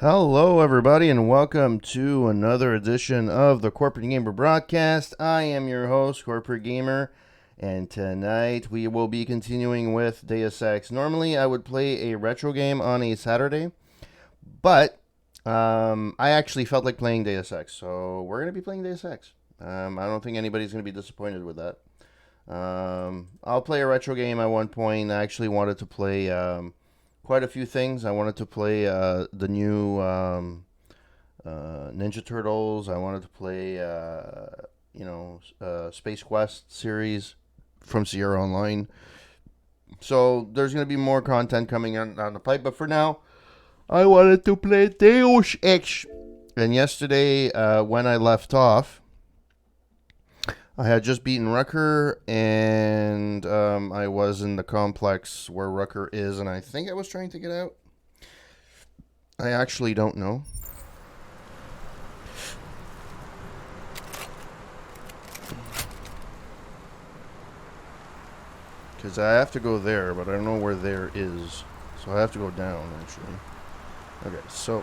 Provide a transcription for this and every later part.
Hello, everybody, and welcome to another edition of the Corporate Gamer Broadcast. I am your host, Corporate Gamer, and tonight we will be continuing with Deus Ex. Normally, I would play a retro game on a Saturday, but I actually felt like playing Deus Ex, so we're going to be playing Deus Ex. I don't think anybody's going to be disappointed with that. I'll play a retro game at one point. I actually wanted to play quite a few things. I wanted to play the new Ninja Turtles. I wanted to play, Space Quest series from Sierra Online. So there's going to be more content coming on the pipe. But for now, I wanted to play Deus Ex. And yesterday, when I left off, I had just beaten Rucker, and I was in the complex where Rucker is, and I think I was trying to get out. I actually don't know. Because I have to go there, but I don't know where there is. So I have to go down, actually. Okay, so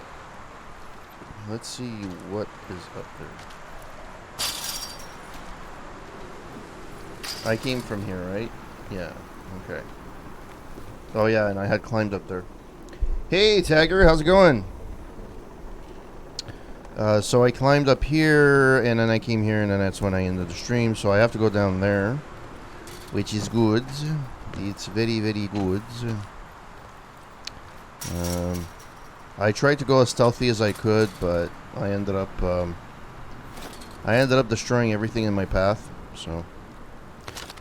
let's see what is up there. I came from here, right? Yeah, okay. Oh yeah, and I had climbed up there. Hey, Tagger, how's it going? So I climbed up here, and then I came here, and then that's when I ended the stream. So I have to go down there, which is good. It's very, very good. I tried to go as stealthy as I could, but I ended up destroying everything in my path. So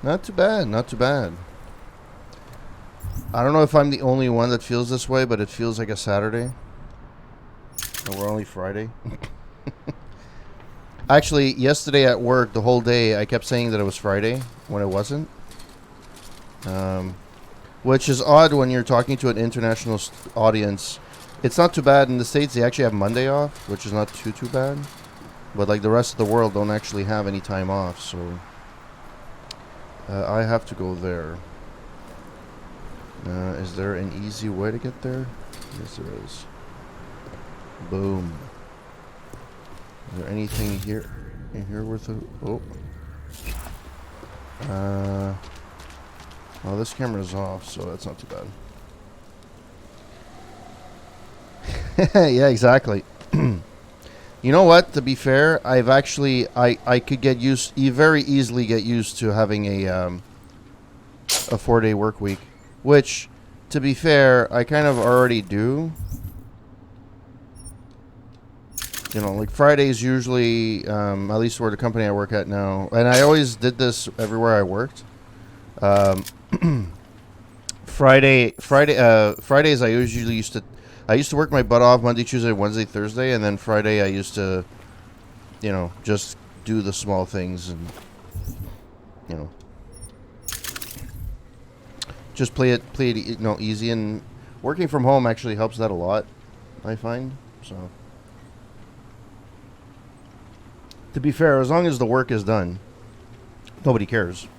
not too bad, not too bad. I don't know if I'm the only one that feels this way, but it feels like a Saturday. And we're only Friday. Actually, yesterday at work, the whole day, I kept saying that it was Friday when it wasn't. Which is odd when you're talking to an international audience. It's not too bad in the States. They actually have Monday off, which is not too bad. But like the rest of the world don't actually have any time off, so I have to go there. Is there an easy way to get there? Yes, there is. Boom. Is there anything here? In here worth a... Oh. Well, this camera's off, so that's not too bad. Yeah, exactly. You know what? To be fair, I've actually... I could get used... You very easily get used to having a 4-day work week. Which, to be fair, I kind of already do. You know, like Fridays usually, at least where the company I work at now, and I always did this everywhere I worked. Fridays I usually used to work my butt off Monday, Tuesday, Wednesday, Thursday, and then Friday I used to, just do the small things and, just play it, easy. And working from home actually helps that a lot, I find. So, to be fair, as long as the work is done, nobody cares.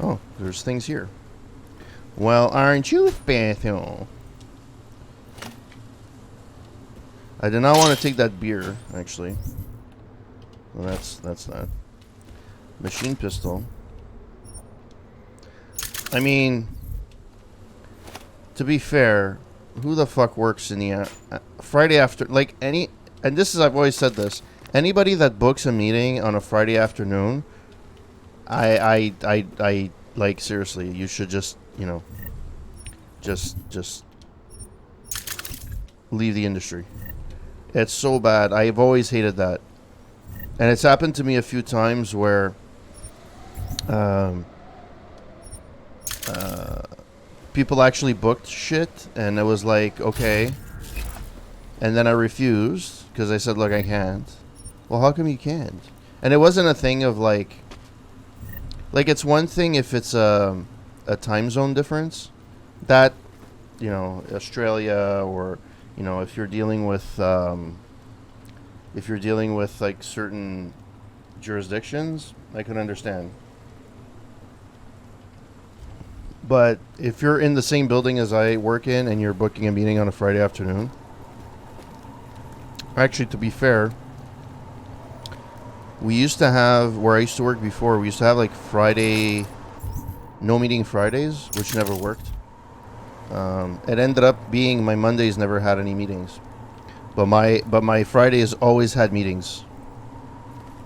Oh, there's things here. Well, aren't you special? I did not want to take that beer, actually. Well, that's that. Machine pistol. I mean, to be fair, who the fuck works in the Friday after, like any, and this is, I've always said this, anybody that books a meeting on a Friday afternoon, I like, seriously, you should just, just leave the industry. It's so bad. I've always hated that. And it's happened to me a few times where people actually booked shit, and it was like, okay. And then I refused, because I said, look, I can't. Well, how come you can't? And it wasn't a thing of like it's one thing if it's a time zone difference. That, Australia, or, if you're dealing with like certain jurisdictions, I can understand. But if you're in the same building as I work in and you're booking a meeting on a Friday afternoon, actually, to be fair, we used to have, where I used to work before, we used to have like Friday, no meeting Fridays, which never worked. It ended up being my Mondays never had any meetings. But my Fridays always had meetings.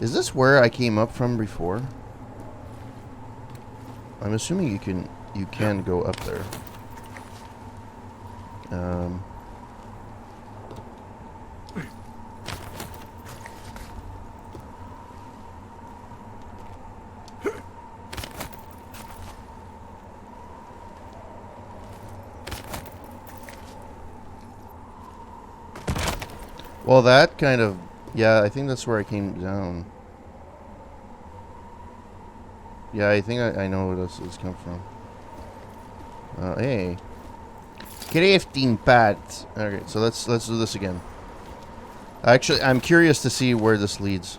Is this where I came up from before? I'm assuming you can go up there. Well, that kind of... Yeah, I think that's where I came down. Yeah, I think I know where this is come from. Hey. Crafting pads. Okay, so let's do this again. Actually, I'm curious to see where this leads.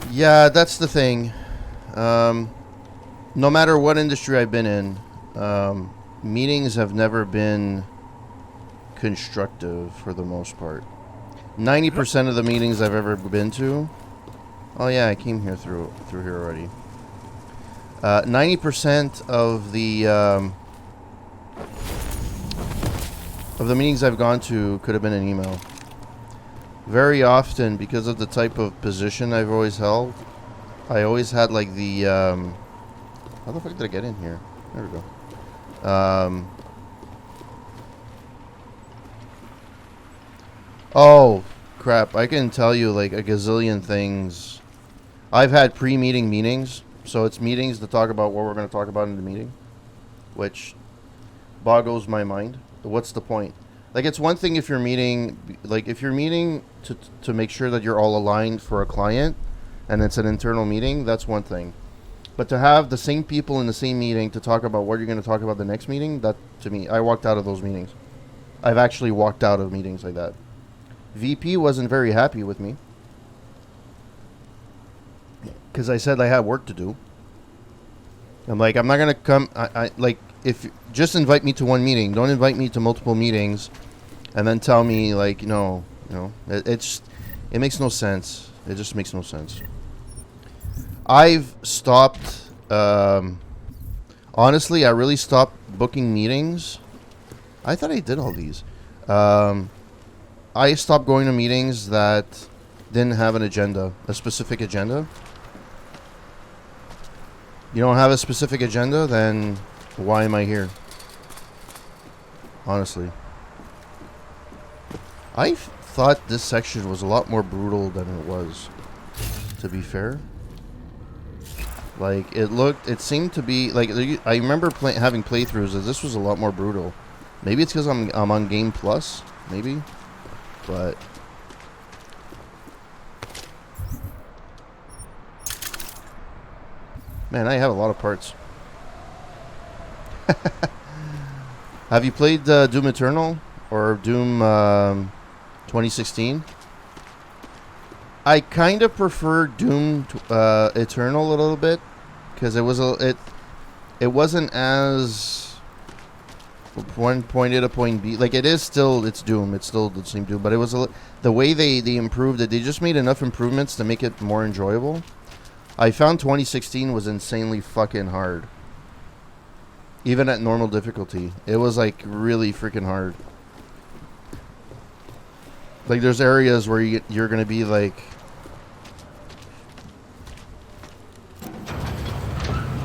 Yeah, that's the thing. No matter what industry I've been in, meetings have never been constructive for the most part. 90% of the meetings I've ever been to... Oh yeah, I came here through here already. 90% of the meetings I've gone to could have been an email. Very often, because of the type of position I've always held, I always had like the... how the fuck did I get in here? There we go. Oh, crap. I can tell you like a gazillion things. I've had pre-meeting meetings. So it's meetings to talk about what we're going to talk about in the meeting. Which boggles my mind. What's the point? Like, it's one thing if you're meeting... Like, if you're meeting to make sure that you're all aligned for a client, and it's an internal meeting, that's one thing. But to have the same people in the same meeting to talk about what you're going to talk about the next meeting, that, to me, I walked out of those meetings. I've actually walked out of meetings like that. VP wasn't very happy with me. Because I said I had work to do. I'm like, I'm not going to come... I like, if... Just invite me to one meeting. Don't invite me to multiple meetings. And then tell me, like, no. You know, it makes no sense. It just makes no sense. I've stopped... honestly, I really stopped booking meetings. I thought I did all these. I stopped going to meetings that didn't have an agenda. A specific agenda. You don't have a specific agenda, then why am I here? Honestly. I thought this section was a lot more brutal than it was, to be fair. Like, it seemed to be, like, I remember having playthroughs that this was a lot more brutal. Maybe it's because I'm on Game Plus, maybe, but... Man, I have a lot of parts. Have you played Doom Eternal or Doom 2016? I kind of prefer Doom Eternal a little bit because it wasn't as point A to point B. Like, it's Doom. It's still the same Doom, but it was the way they improved it. They just made enough improvements to make it more enjoyable. I found 2016 was insanely fucking hard. Even at normal difficulty. It was, like, really freaking hard. Like, there's areas where you're going to be, like...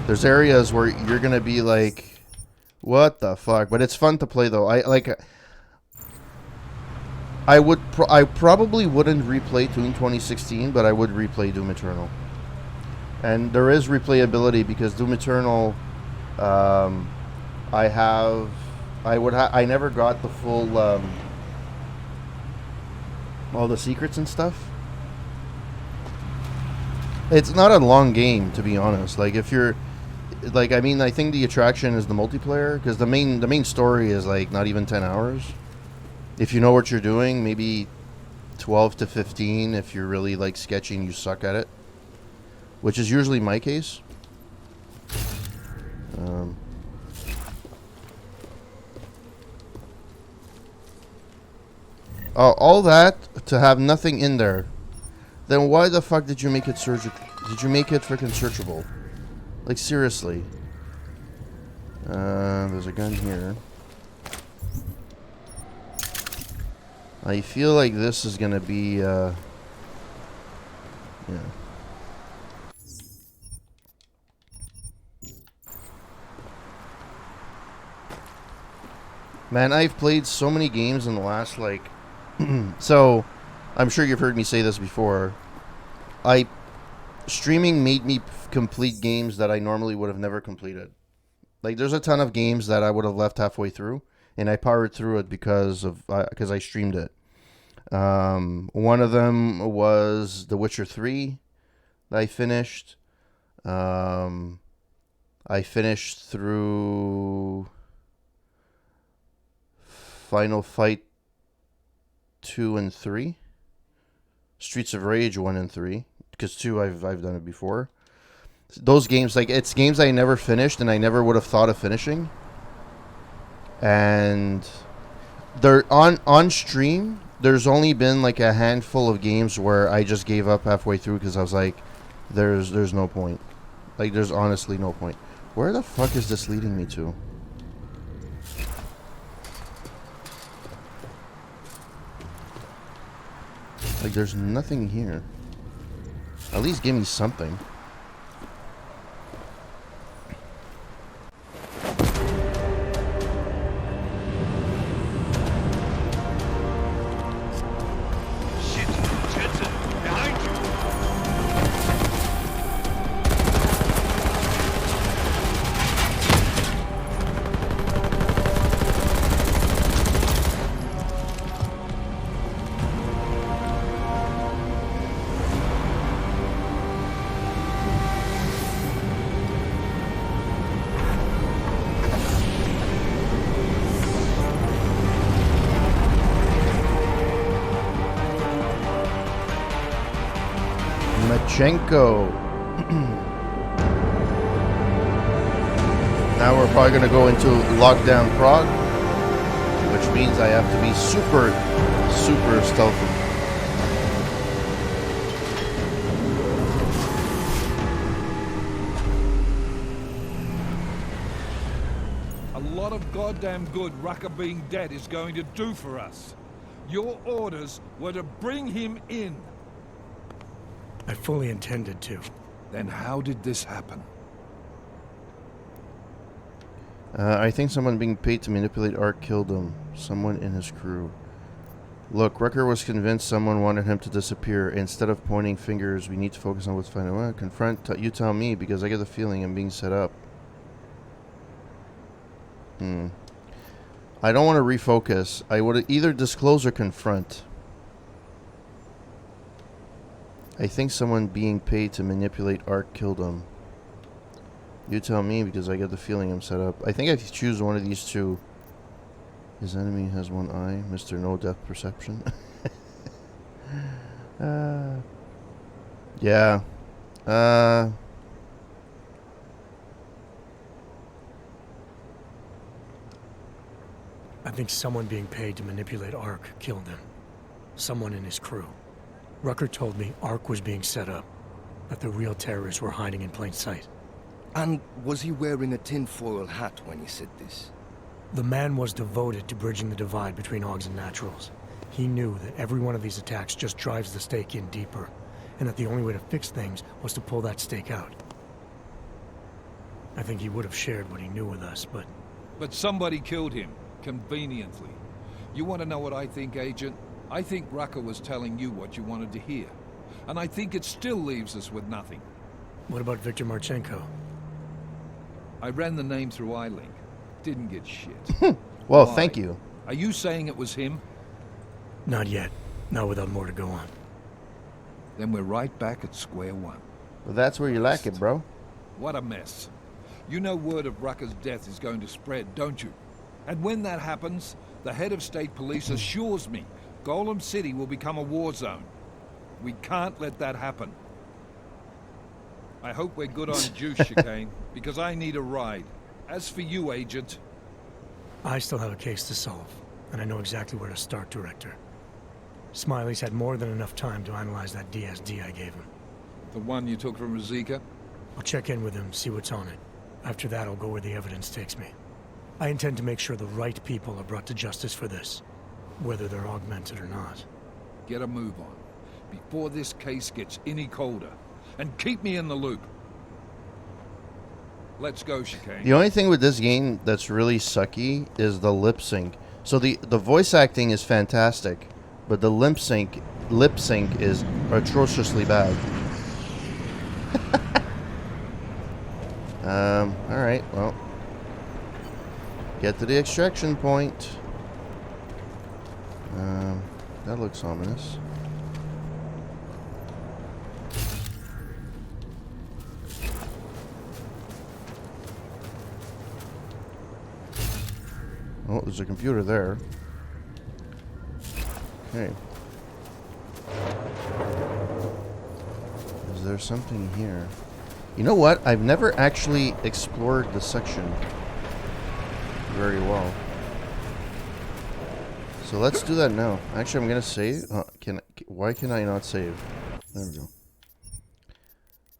There's areas where you're going to be, like... What the fuck? But it's fun to play, though. I probably wouldn't replay Doom 2016, but I would replay Doom Eternal. And there is replayability because Doom Eternal, I never got the full, all the secrets and stuff. It's not a long game, to be honest. Like, if you're, like, I mean, I think the attraction is the multiplayer because the main story is like not even 10 hours. If you know what you're doing, maybe 12 to 15 if you're really like sketchy and you suck at it, which is usually my case. All that to have nothing in there. Then why the fuck did you make it surgical? Did you make it freaking searchable? Like, seriously. There's a gun here. I feel like this is gonna be, yeah. Man, I've played so many games in the last, like... So, I'm sure you've heard me say this before. Streaming made me complete games that I normally would have never completed. Like, there's a ton of games that I would have left halfway through, and I powered through it because I streamed it. One of them was The Witcher 3 that I finished. I finished through Final Fight 2 and 3. Streets of Rage 1 and 3. Because 2, I've done it before. Those games, like, it's games I never finished and I never would have thought of finishing. And they're on stream. There's only been like a handful of games where I just gave up halfway through because I was like, there's no point. Like, there's honestly no point. Where the fuck is this leading me to? Like, there's nothing here. At least give me something. Now we're probably going to go into lockdown Prague, which means I have to be super stealthy. A lot of goddamn good Rucker being dead is going to do for us. Your orders were to bring him in. I fully intended to. Then how did this happen? I think someone being paid to manipulate Ark killed him. Someone in his crew. Look, Rucker was convinced someone wanted him to disappear. Instead of pointing fingers, we need to focus on what's finding. Well, confront, you tell me, because I get the feeling I'm being set up. I don't want to refocus. I would either disclose or confront. I think someone being paid to manipulate Ark killed him. You tell me, because I get the feeling I'm set up. I think I choose one of these two. His enemy has one eye. Mr. No Depth Perception. Yeah. I think someone being paid to manipulate Ark killed him. Someone in his crew. Rucker told me Ark was being set up, that the real terrorists were hiding in plain sight. And was he wearing a tinfoil hat when he said this? The man was devoted to bridging the divide between Augs and Naturals. He knew that every one of these attacks just drives the stake in deeper, and that the only way to fix things was to pull that stake out. I think he would have shared what he knew with us, but... But somebody killed him, conveniently. You want to know what I think, Agent? I think Rucker was telling you what you wanted to hear. And I think it still leaves us with nothing. What about Victor Marchenko? I ran the name through iLink. Didn't get shit. Well, Why? thank you. Are you saying it was him? Not yet. Not without more to go on. Then we're right back at square one. Well, that's where you lack it, bro. What a mess. You know word of Rucker's death is going to spread, don't you? And when that happens, the head of state police assures me Golem City will become a war zone. We can't let that happen. I hope we're good on juice, Chicane, because I need a ride. As for you, Agent... I still have a case to solve, and I know exactly where to start, Director. Smiley's had more than enough time to analyze that DSD I gave him. The one you took from Ruzika? I'll check in with him, see what's on it. After that, I'll go where the evidence takes me. I intend to make sure the right people are brought to justice for this, whether they're augmented or not. Get a move on, before this case gets any colder. And keep me in the loop. Let's go, Chicane. The only thing with this game that's really sucky is the lip sync. So the voice acting is fantastic, but the lip sync is atrociously bad. Alright, well. Get to the extraction point. That looks ominous. Oh, there's a computer there. Okay. Is there something here? You know what? I've never actually explored the section very well. So let's do that now. Actually, I'm gonna save. Why can I not save? There we go.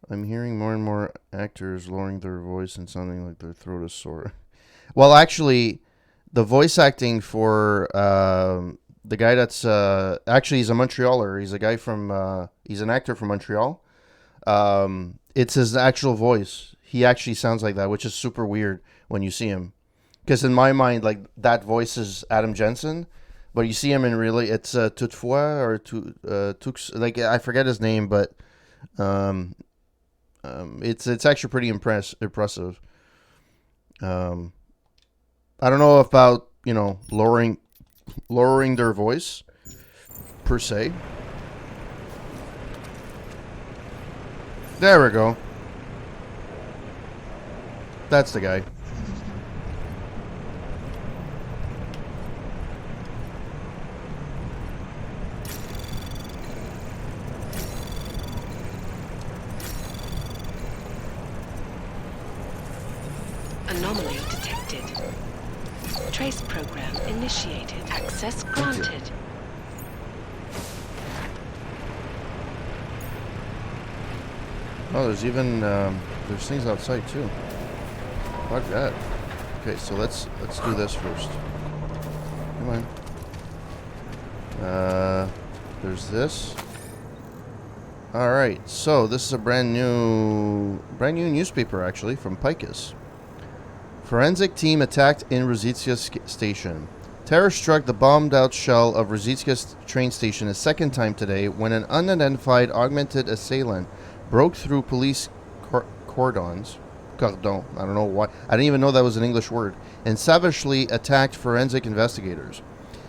I'm hearing more and more actors lowering their voice and sounding like their throat is sore. Well, actually, the voice acting for the guy that's actually he's a Montrealer. He's a guy from he's an actor from Montreal. It's his actual voice. He actually sounds like that, which is super weird when you see him. Because in my mind, like that voice is Adam Jensen, but you see him in really it's Toutefois or Tux. Like I forget his name, but it's actually pretty impressive. I don't know about, you know, lowering their voice per se. There we go. That's the guy. Anomaly detected. Trace program initiated. Access granted. Oh, there's even there's things outside too. Fuck that. Okay, so let's do this first. Come on. There's this. All right, so this is a brand new newspaper actually from Picus. Forensic team attacked in Ruzicka station. Terror struck the bombed-out shell of Ruzicka train station a second time today when an unidentified augmented assailant broke through police cordons. Cordon. I don't know why. I didn't even know that was an English word. And savagely attacked forensic investigators.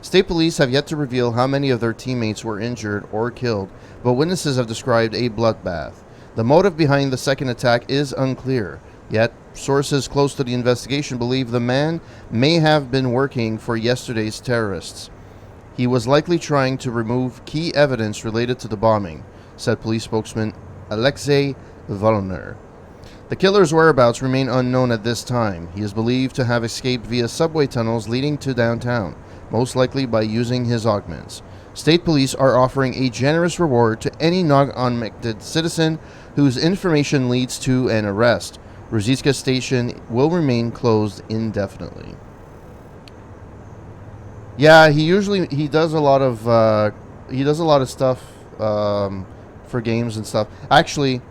State police have yet to reveal how many of their teammates were injured or killed, but witnesses have described a bloodbath. The motive behind the second attack is unclear. Yet, sources close to the investigation believe the man may have been working for yesterday's terrorists. He was likely trying to remove key evidence related to the bombing, said police spokesman Alexei Volner. The killer's whereabouts remain unknown at this time. He is believed to have escaped via subway tunnels leading to downtown, most likely by using his augments. State police are offering a generous reward to any non-augmented citizen whose information leads to an arrest. Ruzicka station will remain closed indefinitely. Yeah, he does a lot of stuff for games and stuff. Actually,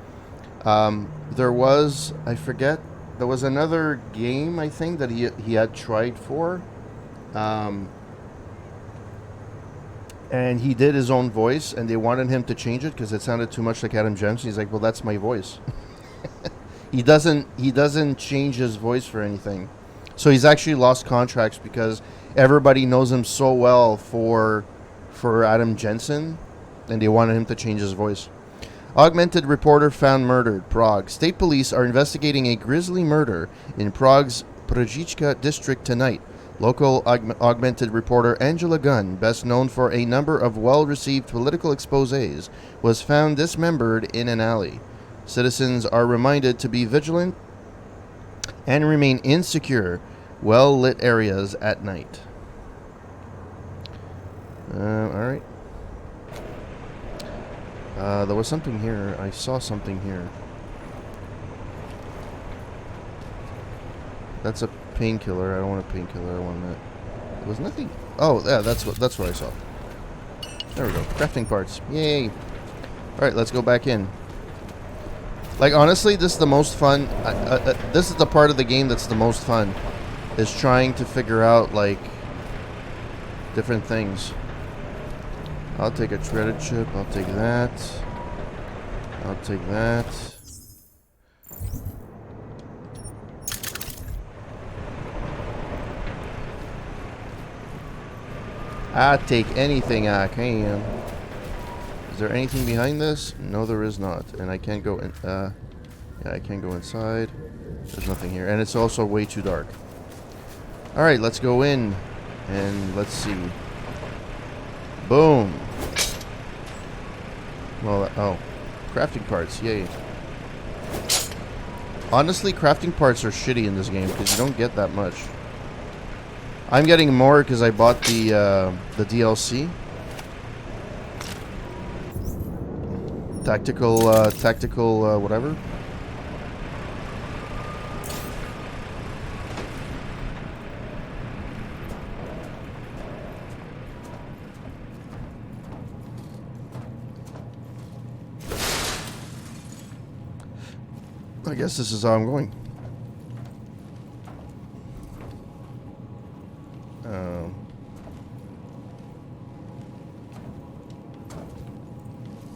there was another game I think that he had tried for, and he did his own voice, and they wanted him to change it because it sounded too much like Adam Jensen. He's like, well, that's my voice. He doesn't change his voice for anything. So he's actually lost contracts because everybody knows him so well for Adam Jensen, and they wanted him to change his voice. Augmented reporter found murdered, Prague. State police are investigating a grisly murder in Prague's Pržička district tonight. Local augmented reporter Angela Gunn, best known for a number of well-received political exposés, was found dismembered in an alley. Citizens are reminded to be vigilant and remain in secure, well-lit areas at night. Alright. There was something here. I saw something here. That's a painkiller. I don't want a painkiller. I want that. There was nothing. Oh, yeah, that's what I saw. There we go. Crafting parts. Yay. All right, let's go back in. Like, honestly, this is the most fun. This is the part of the game that's the most fun, is trying to figure out, like, different things. I'll take a shredded chip. I'll take that. I'll take that. I take anything I can. Is there anything behind this? No, there is not. And I can't go in. Yeah, I can't go inside. There's nothing here. And it's also way too dark. Alright, let's go in. And let's see. Boom. Well, oh. Crafting parts. Yay. Honestly, crafting parts are shitty in this game because you don't get that much. I'm getting more because I bought the DLC. Tactical, whatever. I guess this is how I'm going.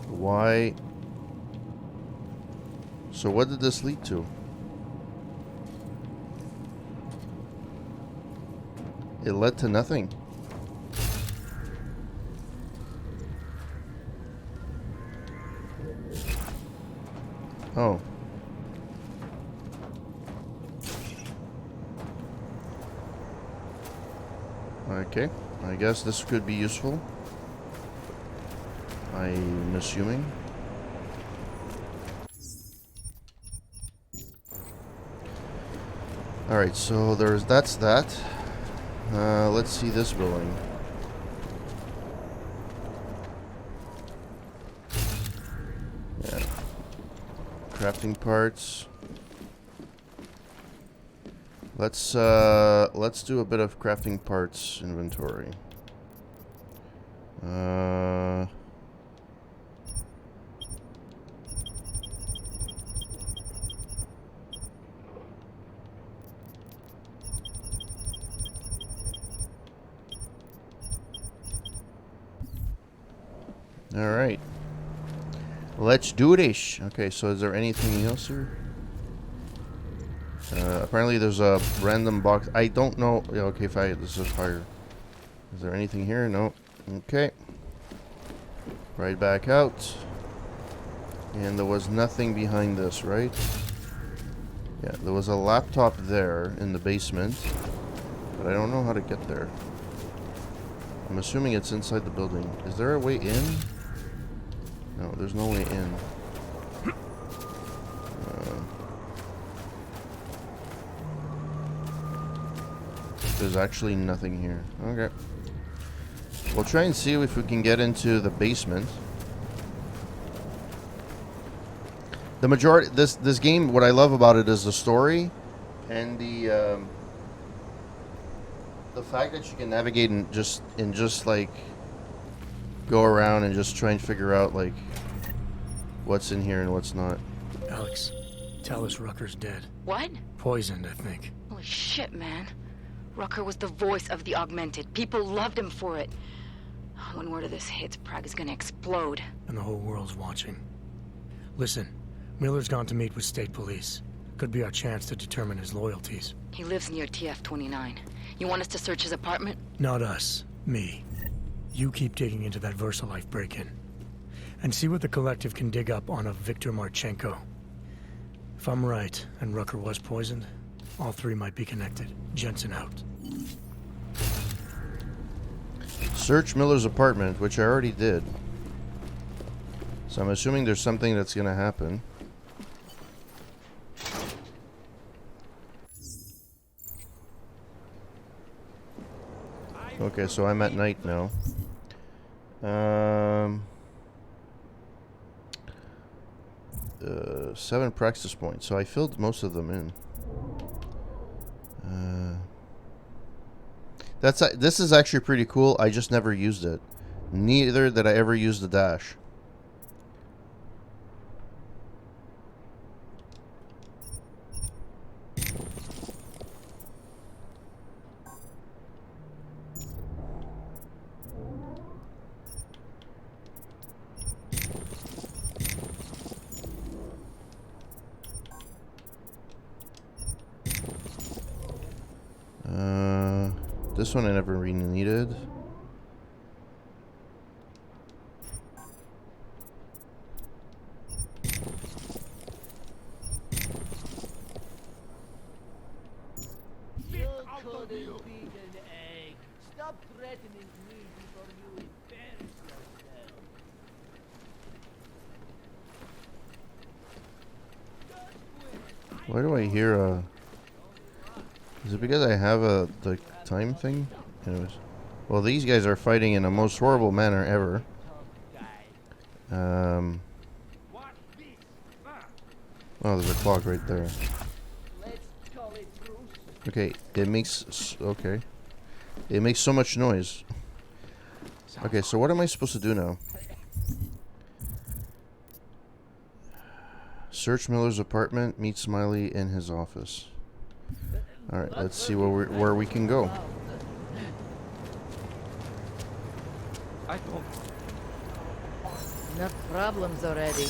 Why? So what did this lead to? It led to nothing. Oh. Okay, I guess this could be useful. I'm assuming. Alright, so that's that. Let's see this building. Yeah. Crafting parts. Let's do a bit of crafting parts inventory. All right. Let's do this. Okay, so is there anything else here? Apparently there's a random box. I don't know. Yeah, okay, this is fire. Is there anything here? No. Okay. Right back out. And there was nothing behind this, right? Yeah, there was a laptop there in the basement. But I don't know how to get there. I'm assuming it's inside the building. Is there a way in? No, there's no way in. There's actually nothing here. Okay. We'll try and see if we can get into the basement. The majority this game, what I love about it is the story and the fact that you can navigate and just like go around and just try and figure out like what's in here and what's not. Alex, tell us Rucker's dead. What? Poisoned, I think. Holy shit, man. Rucker was the voice of the Augmented. People loved him for it. When word of this hits, Prague is gonna explode. And the whole world's watching. Listen, Miller's gone to meet with state police. Could be our chance to determine his loyalties. He lives near TF-29. You want us to search his apartment? Not us. Me. You keep digging into that VersaLife break-in. And see what the Collective can dig up on a Viktor Marchenko. If I'm right, and Rucker was poisoned, all three might be connected. Jensen out. Search Miller's apartment, which I already did. So I'm assuming there's something that's gonna happen. Okay, so I'm at night now. 7 practice points. So I filled most of them in. This is actually pretty cool. I just never used it. Neither did I ever use the dash. This one I never really needed. Stop threatening me before you embarrass yourself. Why do I hear a... Is it because I have the time thing? Anyways. Well, these guys are fighting in a most horrible manner ever. Oh, there's a clock right there. Okay, it makes... Okay. It makes so much noise. Okay, so what am I supposed to do now? Search Miller's apartment, meet Smiley in his office. Alright, let's see where we can go. Enough problems already.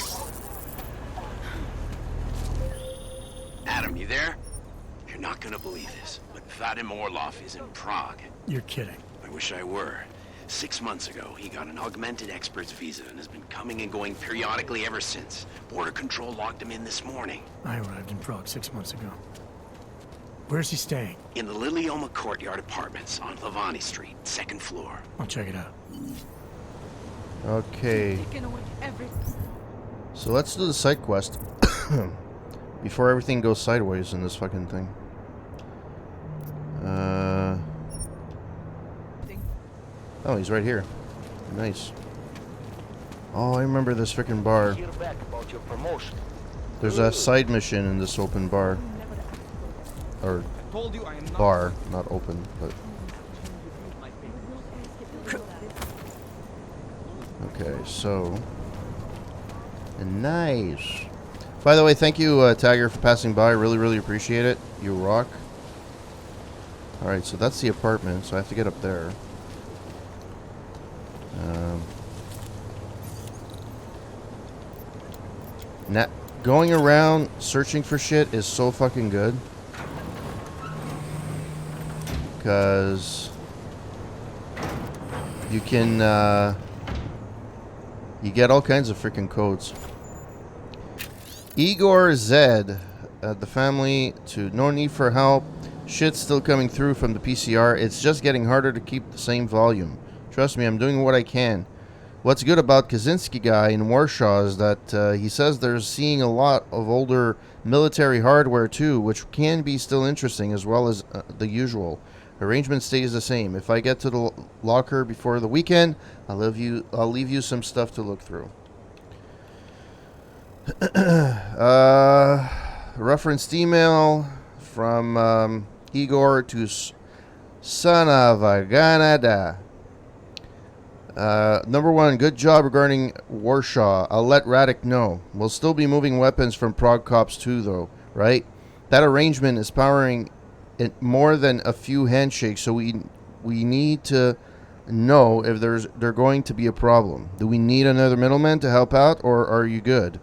Adam, you there? You're not gonna believe this, but Vadim Orlov is in Prague. You're kidding. I wish I were. 6 months ago, he got an augmented expert's visa and has been coming and going periodically ever since. Border Control locked him in this morning. I arrived in Prague 6 months ago. Where's he staying? In the Lilioma Courtyard Apartments on Lavani Street, 2nd floor. I'll check it out. Okay. So let's do the side quest. Before everything goes sideways in this fucking thing. Oh, he's right here. Nice. Oh, I remember this freaking bar. There's a side mission in this open bar. Or bar, not open, but... Okay, so... Nice. By the way, thank you, Tagger, for passing by. Really, really appreciate it. You rock. Alright, so that's the apartment, so I have to get up there. Going around searching for shit is so fucking good. Because you can, you get all kinds of freaking codes. Igor Zed, the family to no need for help. Shit's still coming through from the PCR. It's just getting harder to keep the same volume. Trust me, I'm doing what I can. What's good about Kaczynski guy in Warsaw is that he says they're seeing a lot of older military hardware too, which can be still interesting as well as the usual. Arrangement stays the same. If I get to the locker before the weekend, I'll leave you some stuff to look through. Referenced email from Igor to son of a Ganada. Number 1, good job regarding Warsaw. I'll let Radek know. We'll still be moving weapons from Prague Cops too, though, right? That arrangement is powering it more than a few handshakes, so we need to know if they're going to be a problem. Do we need another middleman to help out, or are you good?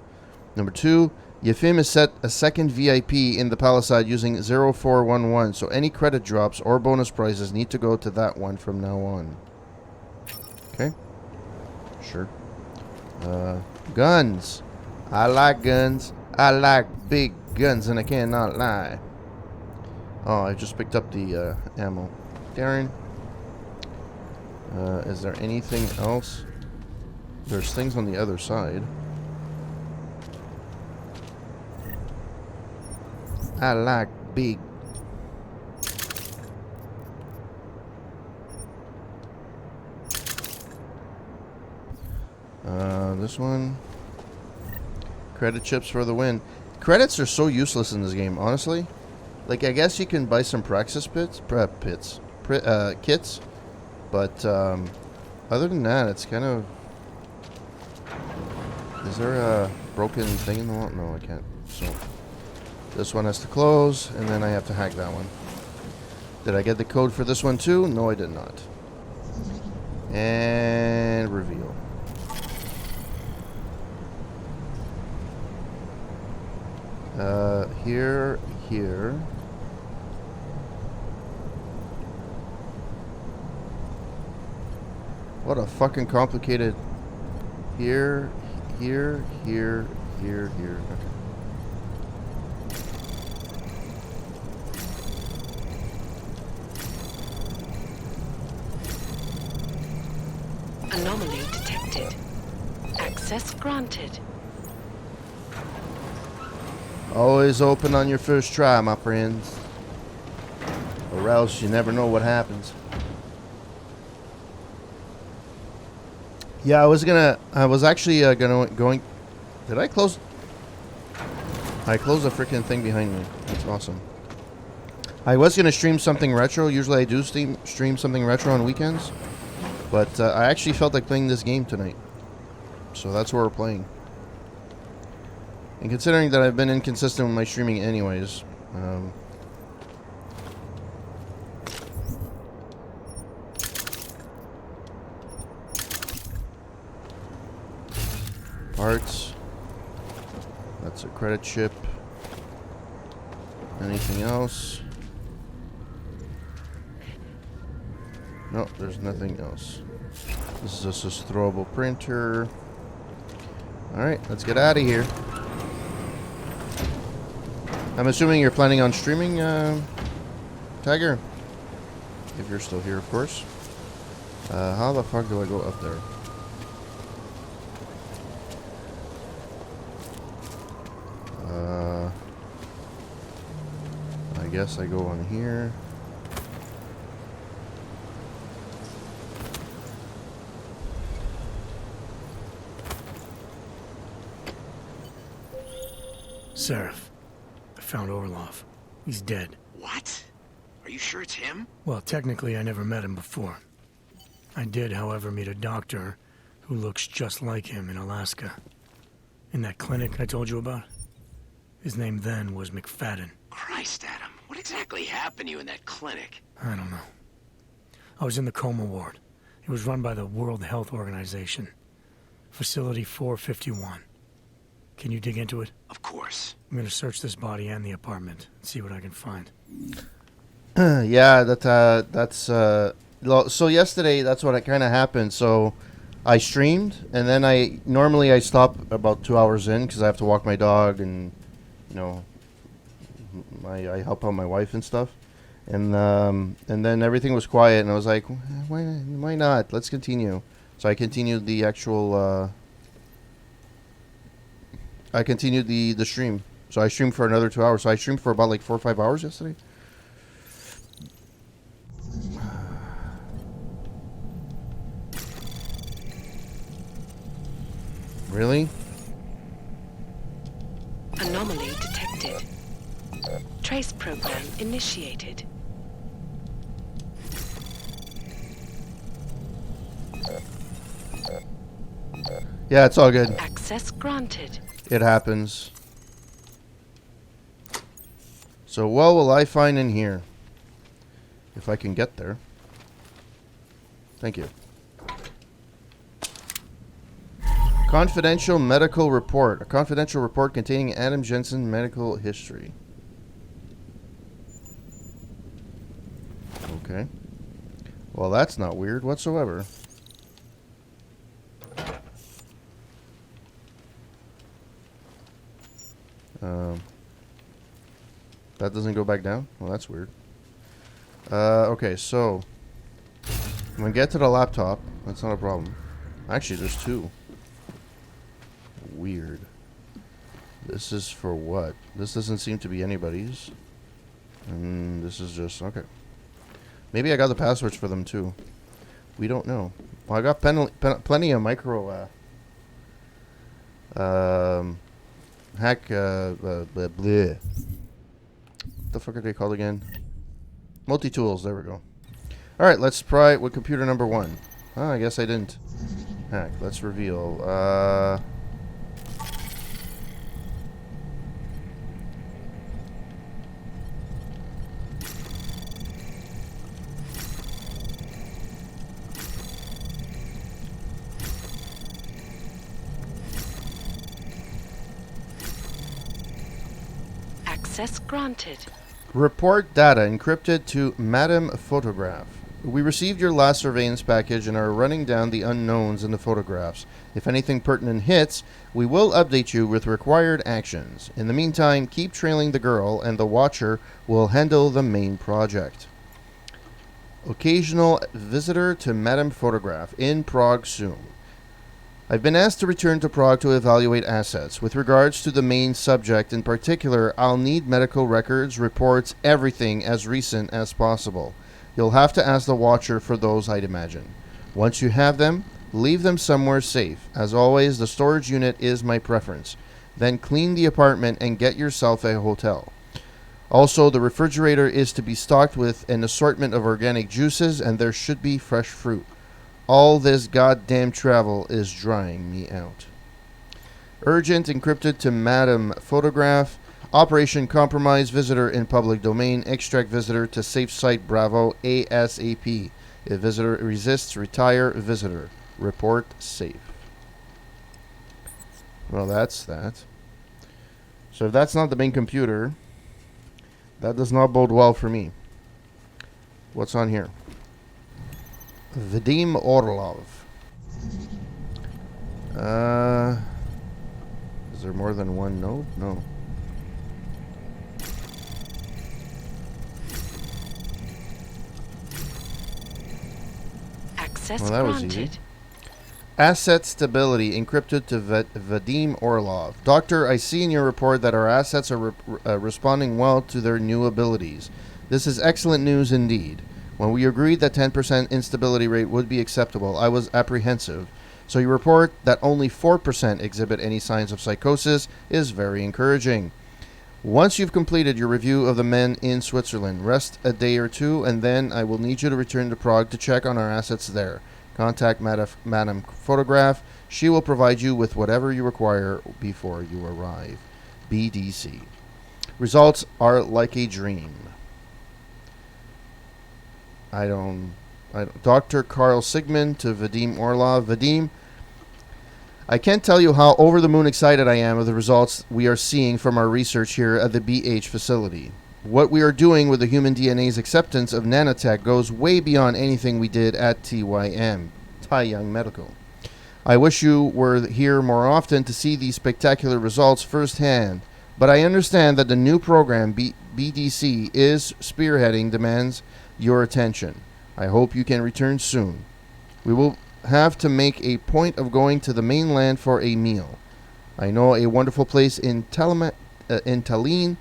Number 2, Yefim has set a second VIP in the Palisade using 0411, so any credit drops or bonus prizes need to go to that one from now on. Okay. Sure. Guns. I like guns. I like big guns, and I cannot lie. Oh, I just picked up the ammo. Darren. Is there anything else? There's things on the other side. I like big. This one. Credit chips for the win. Credits are so useless in this game, honestly. Like, I guess you can buy some praxis kits, but other than that, it's kind of. Is there a broken thing in the wall? No, I can't. So this one has to close, and then I have to hack that one. Did I get the code for this one too? No, I did not. And reveal. Here. What a fucking complicated. Here. Okay. Anomaly detected. Access granted. Always open on your first try, my friends. Or else you never know what happens. Yeah, I was actually going. Did I close? I closed the freaking thing behind me. That's awesome. I was gonna stream something retro. Usually I do stream something retro on weekends, but I actually felt like playing this game tonight, so that's what we're playing. And considering that I've been inconsistent with my streaming anyways, parts. That's a credit chip. Anything else? No, there's nothing else. This is just a throwable printer. Alright, let's get out of here. I'm assuming you're planning on streaming, Tiger? If you're still here, of course. How the fuck do I go up there? I guess I go on here. Seraph, I found Orlov. He's dead. What? Are you sure it's him? Well, technically, I never met him before. I did, however, meet a doctor who looks just like him in Alaska. In that clinic I told you about. His name then was McFadden. Christ, Adam. What exactly happened to you in that clinic? I don't know. I was in the coma ward. It was run by the World Health Organization. Facility 451. Can you dig into it? Of course. I'm gonna search this body and the apartment and see what I can find. Yeah, that's so yesterday that's what kind of happened. So I streamed, and then I stop about 2 hours in because I have to walk my dog, and I help out my wife and stuff, and then everything was quiet, and I was like, why not? Let's continue. So I continued the actual. I continued the stream. So I streamed for another 2 hours. So I streamed for about like 4 or 5 hours yesterday. Really? Anomaly detected. Trace program initiated. Yeah, it's all good. Access granted. It happens. So what will I find in here? If I can get there. Thank you. Confidential medical report. A confidential report containing Adam Jensen medical history. Okay. Well, that's not weird whatsoever. That doesn't go back down? Well, that's weird. Okay, so I'm gonna get to the laptop. That's not a problem. Actually, there's two. Weird. This is for what? This doesn't seem to be anybody's. And this is just... Okay. Maybe I got the passwords for them too. We don't know. Well, I got plenty of micro... hack... bleh. What the fuck are they called again? Multi-tools. There we go. Alright, let's try it with computer number 1. Oh, I guess I didn't hack. Let's reveal. Access granted. Report data encrypted to Madam Photograph. We received your last surveillance package and are running down the unknowns in the photographs. If anything pertinent hits, we will update you with required actions. In the meantime, keep trailing the girl and the Watcher will handle the main project. Occasional visitor to Madam Photograph in Prague soon. I've been asked to return to Prague to evaluate assets. With regards to the main subject in particular, I'll need medical records, reports, everything as recent as possible. You'll have to ask the Watcher for those, I'd imagine. Once you have them, leave them somewhere safe. As always, the storage unit is my preference. Then clean the apartment and get yourself a hotel. Also, the refrigerator is to be stocked with an assortment of organic juices, and there should be fresh fruit. All this goddamn travel is drying me out. Urgent encrypted to Madam Photograph. Operation Compromise visitor in public domain. Extract visitor to safe site Bravo ASAP. If visitor resists, retire visitor. Report safe. Well, that's that. So if that's not the main computer, that does not bode well for me. What's on here? Vadim Orlov. Is there more than one node? No. Access Well, that was granted. easy. Asset stability encrypted to Vadim Orlov. Doctor, I see in your report that our assets are responding well to their new abilities. This is excellent news indeed. When we agreed that 10% instability rate would be acceptable, I was apprehensive. So your report that only 4% exhibit any signs of psychosis is very encouraging. Once you've completed your review of the men in Switzerland, rest a day or two, and then I will need you to return to Prague to check on our assets there. Contact Madam Photograph. She will provide you with whatever you require before you arrive. BDC. Results are like a dream. I don't. Dr. Carl Sigmund to Vadim Orlov. Vadim, I can't tell you how over the moon excited I am of the results we are seeing from our research here at the BH facility. What we are doing with the human DNA's acceptance of nanotech goes way beyond anything we did at TYM, Taiyang Medical. I wish you were here more often to see these spectacular results firsthand, but I understand that the new program BDC is spearheading demands your attention. I hope you can return soon. We will have to make a point of going to the mainland for a meal. I know a wonderful place in Tallinn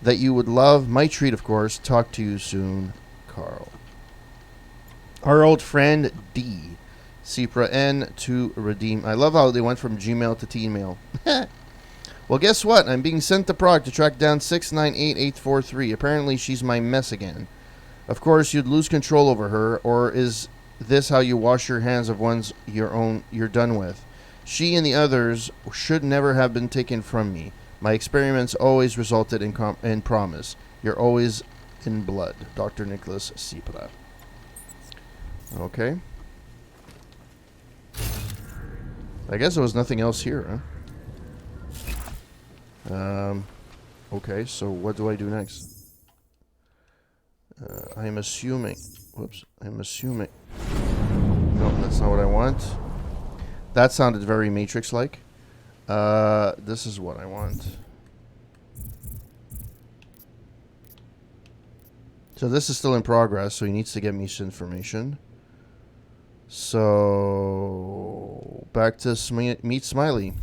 that you would love. My treat, of course. Talk to you soon, Carl. Our old friend D. Cipra N to redeem. I love how they went from Gmail to T-mail. Well, guess what? I'm being sent to Prague to track down 698843. Apparently, she's my mess again. Of course, you'd lose control over her, or is this how you wash your hands of ones you're done with? She and the others should never have been taken from me. My experiments always resulted in promise. You're always in blood. Dr. Nicholas Cipra. Okay. I guess there was nothing else here, huh? Okay, so what do I do next? I'm assuming... Whoops. I'm assuming... No, that's not what I want. That sounded very Matrix-like. This is what I want. So this is still in progress, so he needs to get me some information. So back to meet Smiley.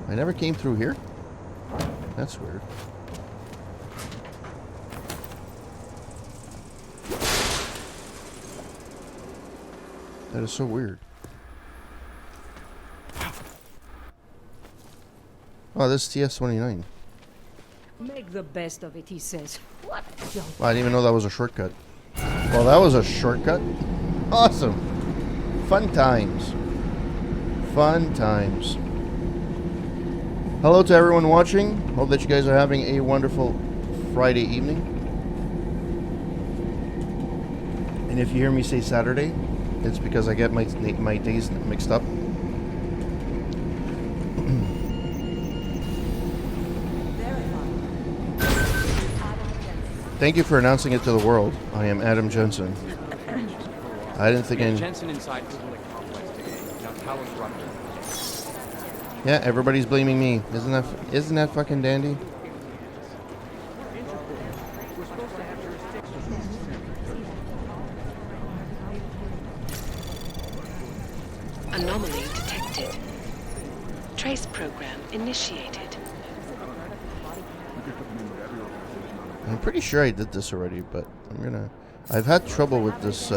I never came through here? That's weird. That is so weird. Oh, this is TS-29. Make the best of it, he says. What junk? I didn't even know that was a shortcut. Well, that was a shortcut. Awesome. Fun times. Fun times. Hello to everyone watching. Hope that you guys are having a wonderful Friday evening. And if you hear me say Saturday, it's because I get my days mixed up. Thank you for announcing it to the world. I am Adam Jensen. I didn't think any... Jensen inside Public Complex today. Now tell us Rucker. Yeah, everybody's blaming me. Isn't that fucking dandy? Anomaly detected. Trace program initiated. I'm pretty sure I did this already, but I've had trouble with this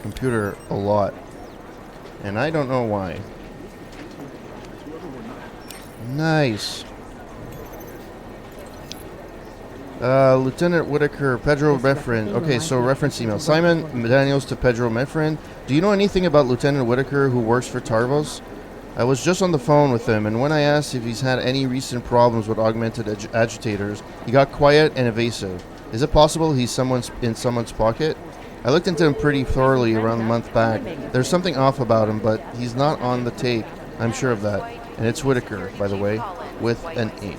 computer a lot, and I don't know why. Nice. Lieutenant Whitaker, Pedro Mefrin. Okay, so reference email. Simon Daniels to Pedro Mefrin. Do you know anything about Lieutenant Whitaker who works for Tarvos? I was just on the phone with him, and when I asked if he's had any recent problems with augmented agitators, he got quiet and evasive. Is it possible he's in someone's pocket? I looked into him pretty thoroughly around a month back. There's something off about him, but he's not on the take. I'm sure of that. And it's Whitaker, by the way, with an H.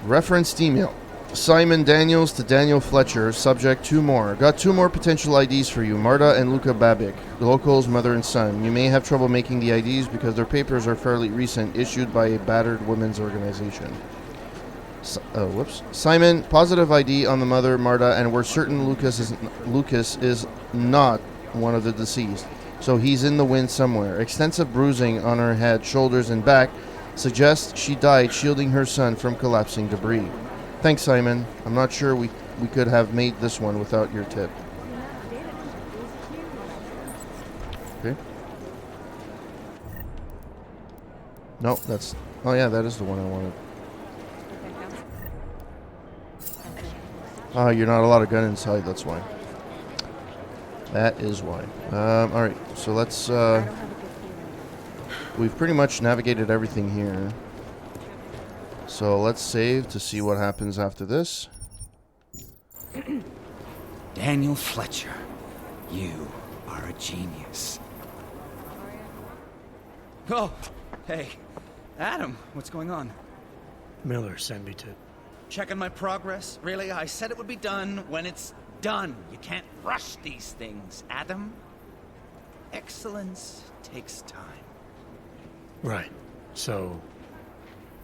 Referenced email. Simon Daniels to Daniel Fletcher, subject 2 more. Got 2 more potential IDs for you, Marta and Luca Babic, locals, mother and son. You may have trouble making the IDs because their papers are fairly recent, issued by a battered women's organization. Simon, positive ID on the mother, Marta, and we're certain Lucas is not one of the deceased. So he's in the wind somewhere. Extensive bruising on her head, shoulders, and back suggests she died shielding her son from collapsing debris. Thanks, Simon. I'm not sure we could have made this one without your tip. Okay. No, that's... Oh yeah, that is the one I wanted. Oh, you're not allowed a gun inside, that's why. That is why. Alright, so let's... We've pretty much navigated everything here. So let's save to see what happens after this. Daniel Fletcher, you are a genius. Oh, hey. Adam, what's going on? Miller sent me to... Checking my progress? Really? I said it would be done when it's done. You can't rush these things, Adam. Excellence takes time. Right. So...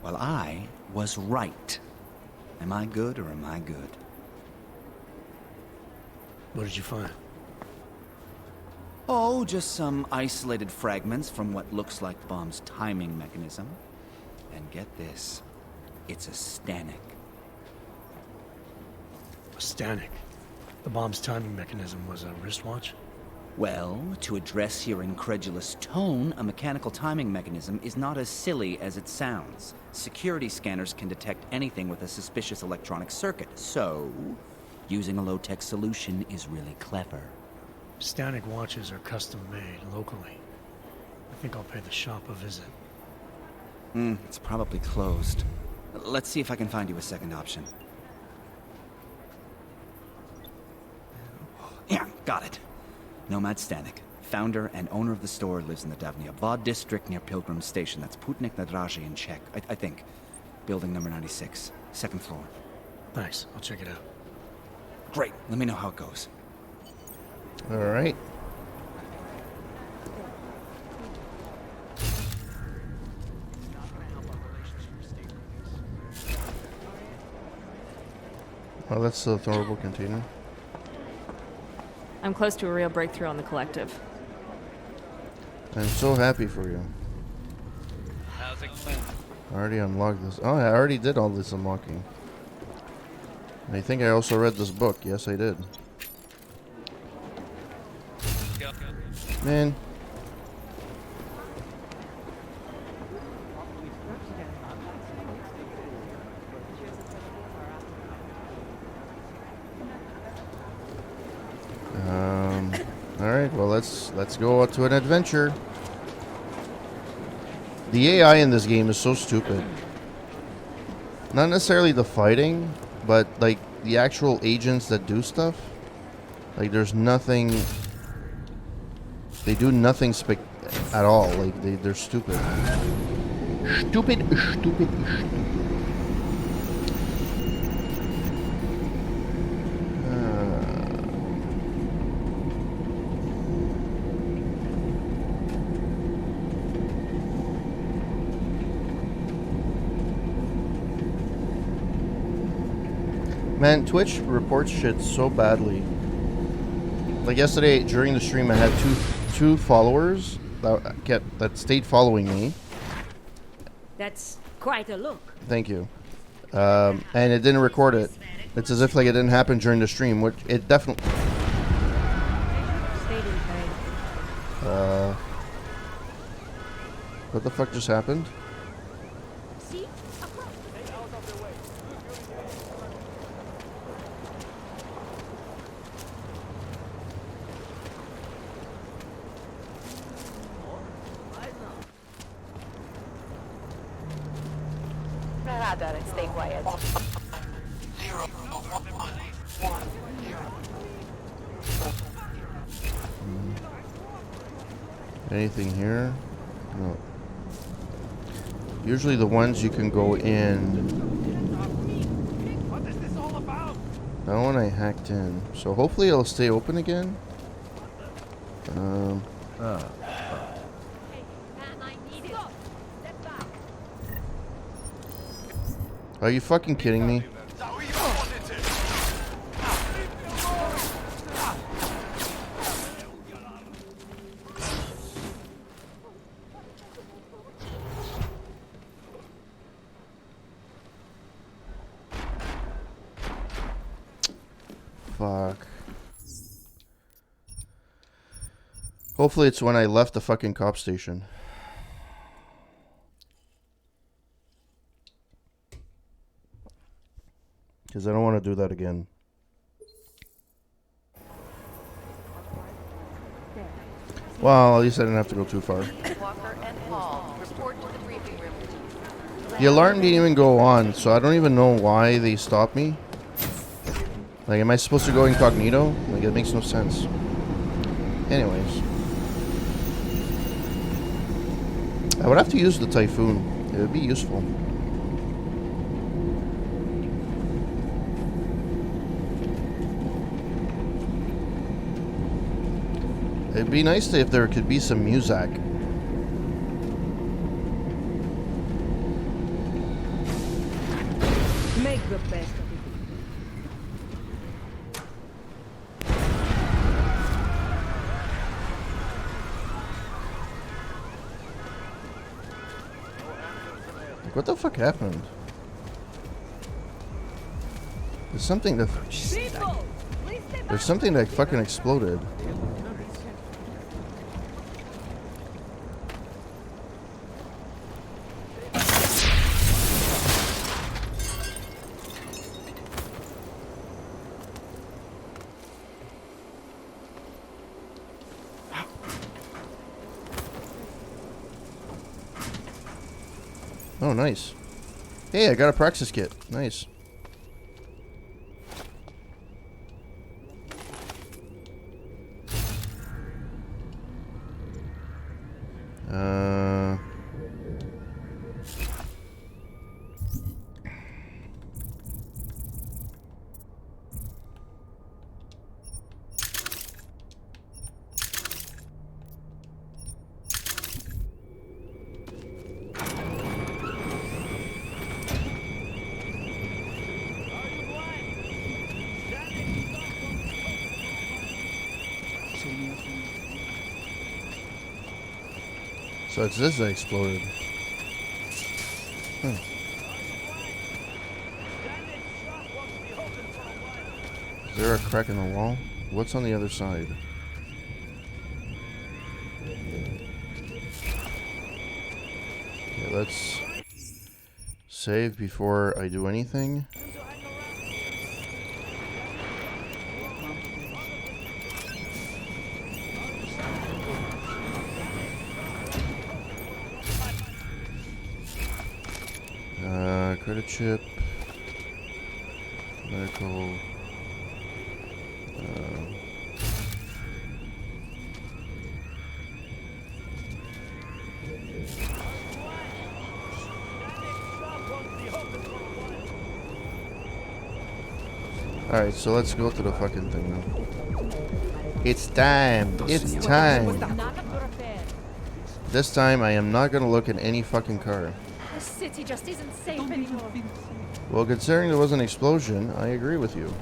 Well, I was right. Am I good or am I good? What did you find? Oh, just some isolated fragments from what looks like the bomb's timing mechanism. And get this, it's a Stanek. A Stanek? The bomb's timing mechanism was a wristwatch? Well, to address your incredulous tone, a mechanical timing mechanism is not as silly as it sounds. Security scanners can detect anything with a suspicious electronic circuit, so using a low-tech solution is really clever. Stanek watches are custom-made locally. I think I'll pay the shop a visit. It's probably closed. Let's see if I can find you a second option. Yeah, got it. Nomad Stanek, founder and owner of the store, lives in the Davnia Vod district near Pilgrim Station. That's Putnik Nadraji in Czech, I think. Building number 96, 2nd floor. Thanks, I'll check it out. Great, let me know how it goes. All right. Oh, that's the throwable container. I'm close to a real breakthrough on the collective. I'm so happy for you. How's it going? I already unlocked this. Oh, I already did all this unlocking. I think I also read this book. Yes, I did. Man. Alright, well let's go out to an adventure. The AI in this game is so stupid. Not necessarily the fighting, but like the actual agents that do stuff. Like there's nothing. They do nothing at all. Like they're stupid. Stupid. Man, Twitch reports shit so badly. Like yesterday during the stream, I had two followers that stayed following me. That's quite a look. Thank you. And it didn't record it. It's as if like it didn't happen during the stream, which it definitely. What the fuck just happened? Stay quiet. Anything here? No. Usually the ones you can go in. What is this all about? That one I hacked in. So hopefully it'll stay open again. Are you fucking kidding me? Fuck. Hopefully it's when I left the fucking cop station. Because I don't want to do that again. Well, at least I didn't have to go too far. Walker and Paul, report to the briefing room. The alarm didn't even go on, so I don't even know why they stopped me. Like, am I supposed to go incognito? Like, it makes no sense. Anyways. I would have to use the Typhoon. It would be useful. It'd be nice if there could be some music. Make the best of it. What the fuck happened? There's something that... There's something that fucking exploded. Oh, nice. Hey, I got a Praxis kit. Nice. So it's this that exploded. Hmm. Is there a crack in the wall? What's on the other side? Okay, let's save before I do anything. Credit chip. Medical. Alright, so let's go to the fucking thing now. It's time! It's time! This time I am not gonna look at any fucking car. The city just isn't safe anymore. Well, considering there was an explosion, I agree with you.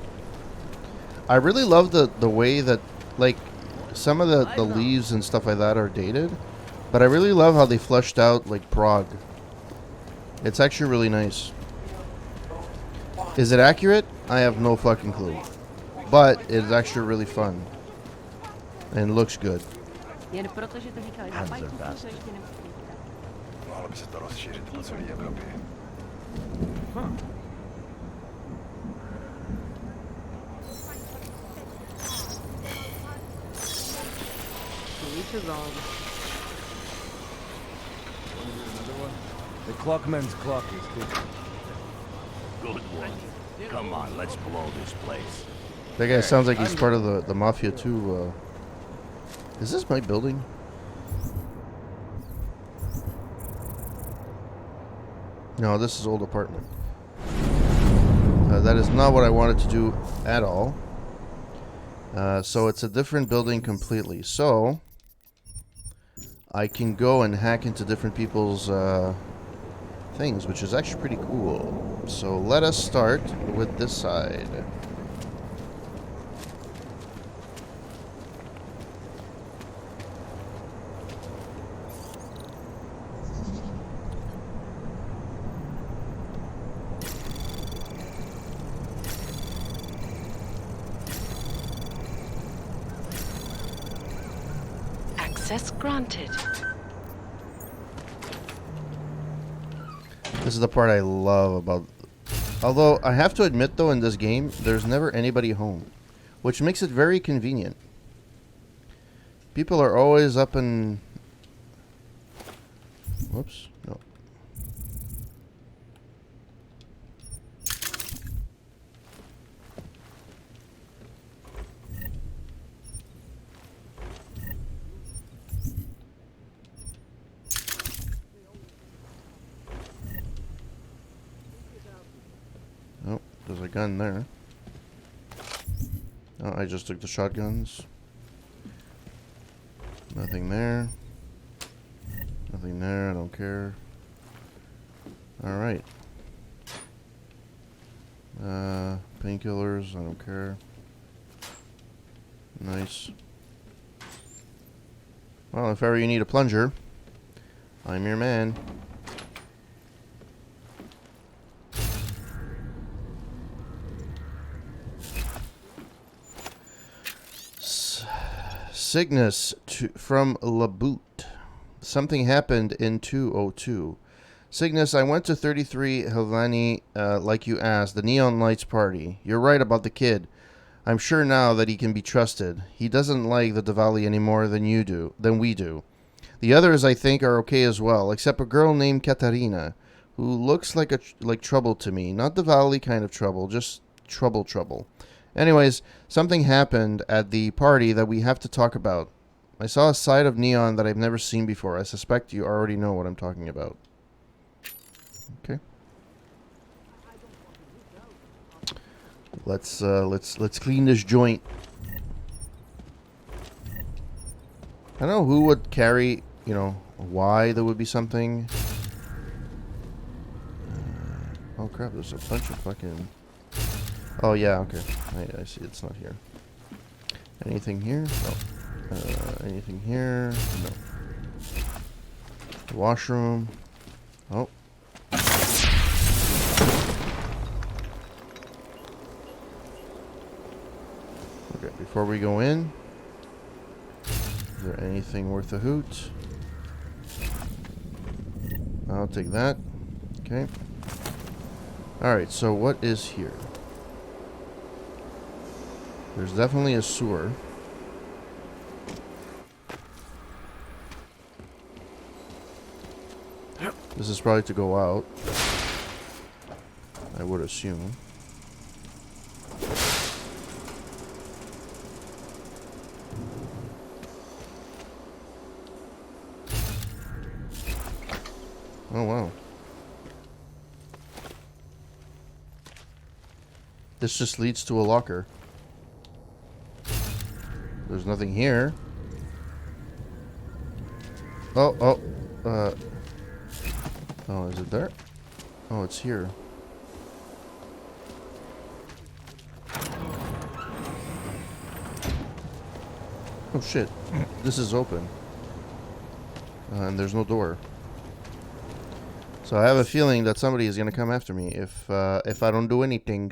I really love the way that, like, some of the leaves and stuff like that are dated. But I really love how they fleshed out, like, Prague. It's actually really nice. Is it accurate? I have no fucking clue. But it's actually really fun. And looks good. The clockman's clock is ticking. Good one. Come on, let's blow this place. That guy sounds like he's part of the mafia too. Is this my building? No, this is old apartment. That is not what I wanted to do at all. So it's a different building completely. So I can go and hack into different people's things, which is actually pretty cool. So let us start with this side. Access granted. This is the part I love about... Although, I have to admit though, in this game, there's never anybody home. Which makes it very convenient. People are always up and... Whoops. No. Oh, there's a gun there. Oh, I just took the shotguns. Nothing there. Nothing there, I don't care. Alright. Painkillers, I don't care. Nice. Well, if ever you need a plunger, I'm your man. Cygnus from Laboot. Something happened in 202. Cygnus, I went to 33 Helvani like you asked, the Neon Lights party. You're right about the kid. I'm sure now that he can be trusted. He doesn't like the Diwali any more than we do. The others, I think, are okay as well, except a girl named Katarina, who looks like trouble to me. Not Diwali kind of trouble, just trouble. Anyways, something happened at the party that we have to talk about. I saw a side of Neon that I've never seen before. I suspect you already know what I'm talking about. Okay. Let's clean this joint. I don't know who would carry, why there would be something. Oh crap, there's a bunch of fucking... Oh yeah, okay. I see it's not here. Anything here? No. Anything here? No. Washroom. Oh. Okay, before we go in, is there anything worth a hoot? I'll take that. Okay. Alright, so what is here? There's definitely a sewer. This is probably to go out, I would assume. Oh, wow. This just leads to a locker. There's nothing here. Oh, is it there? Oh, it's here. Oh, shit. This is open. And there's no door. So I have a feeling that somebody is gonna come after me if I don't do anything.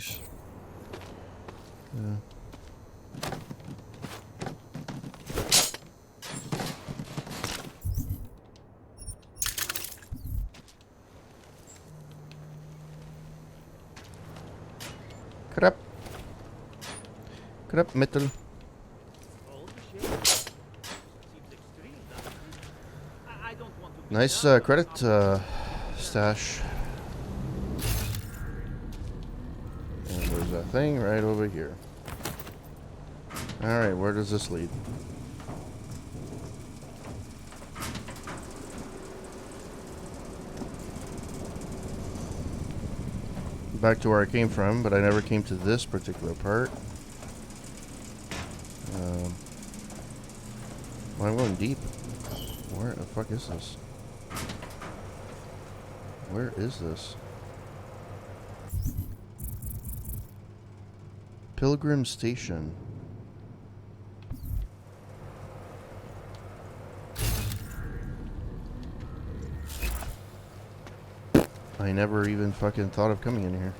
Crap, metal. Nice credit stash. And there's that thing right over here. Alright, where does this lead? Back to where I came from, but I never came to this particular part. Well, I'm going deep. Where the fuck is this? Where is this? Pilgrim Station. I never even fucking thought of coming in here.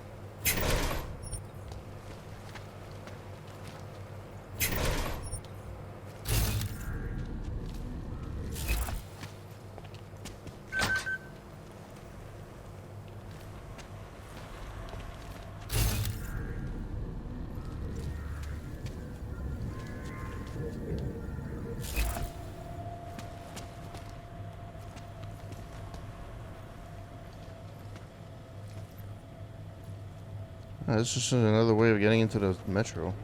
This is just another way of getting into the metro.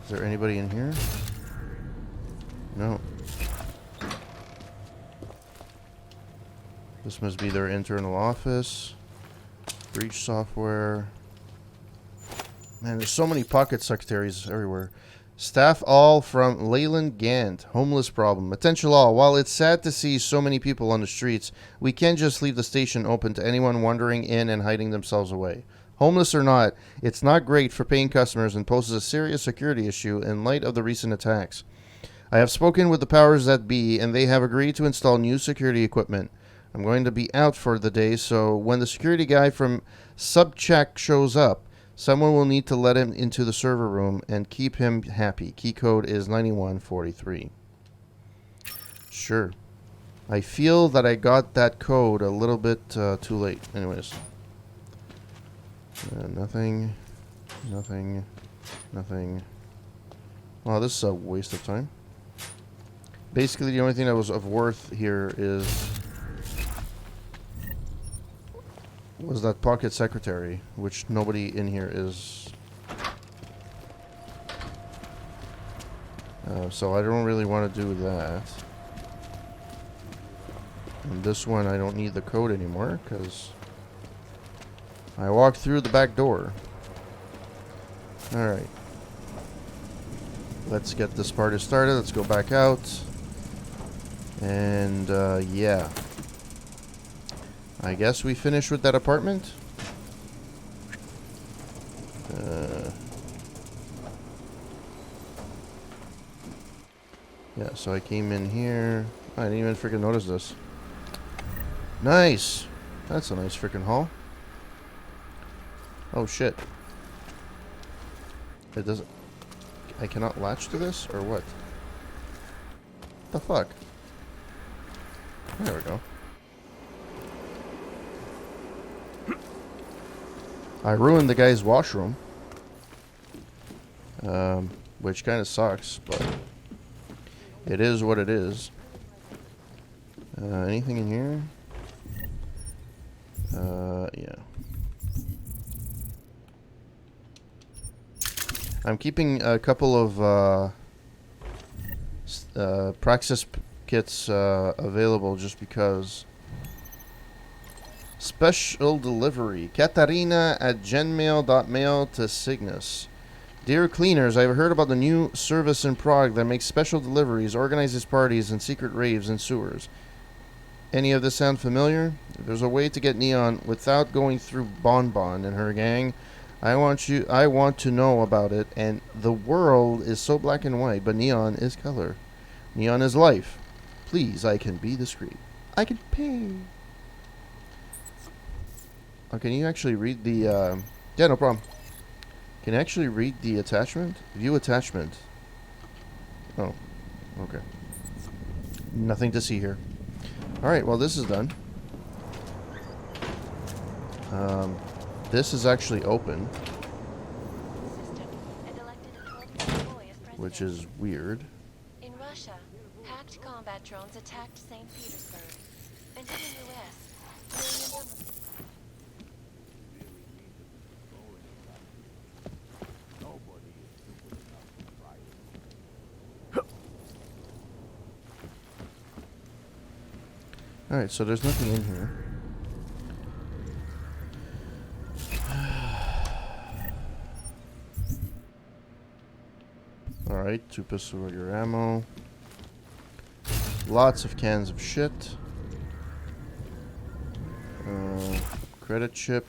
Is there anybody in here? No. This must be their internal office. Breach software. Man, there's so many pocket secretaries everywhere. Staff all from Leyland Gant. Homeless problem. Attention all. While it's sad to see so many people on the streets, we can't just leave the station open to anyone wandering in and hiding themselves away. Homeless or not, it's not great for paying customers and poses a serious security issue in light of the recent attacks. I have spoken with the powers that be, and they have agreed to install new security equipment. I'm going to be out for the day, so when the security guy from Subcheck shows up, someone will need to let him into the server room and keep him happy. Key code is 9143. Sure. I feel that I got that code a little bit too late. Anyways. Nothing. Well, this is a waste of time. Basically, the only thing that was of worth here was that pocket secretary, which nobody in here is. So I don't really want to do that. And this one, I don't need the code anymore, because I walked through the back door. Alright. Let's get this party started. Let's go back out. And, yeah. I guess we finish with that apartment. Yeah, so I came in here. I didn't even freaking notice this. Nice. That's a nice freaking haul. Oh shit. It doesn't... I cannot latch to this, or what? The fuck? There we go. I ruined the guy's washroom. Which kind of sucks, but it is what it is. Anything in here? Yeah. I'm keeping a couple of Praxis kits available just because. Special delivery. Katarina at genmail.mail to Cygnus. Dear cleaners, I've heard about the new service in Prague that makes special deliveries, organizes parties, and secret raves in sewers. Any of this sound familiar? There's a way to get Neon without going through Bonbon and her gang. I want to know about it, and the world is so black and white, but Neon is color. Neon is life. Please, I can be discreet. I can pay. Oh, can you actually read the, yeah, no problem. Can you actually read the attachment? View attachment. Oh, okay. Nothing to see here. Alright, well, this is done. This is actually open. Which is weird. In Russia, hacked combat drones attacked St. Petersburg. And in the US, millions of... Alright, so there's nothing in here. Alright, 2 pistol regular ammo. Lots of cans of shit. Credit chip.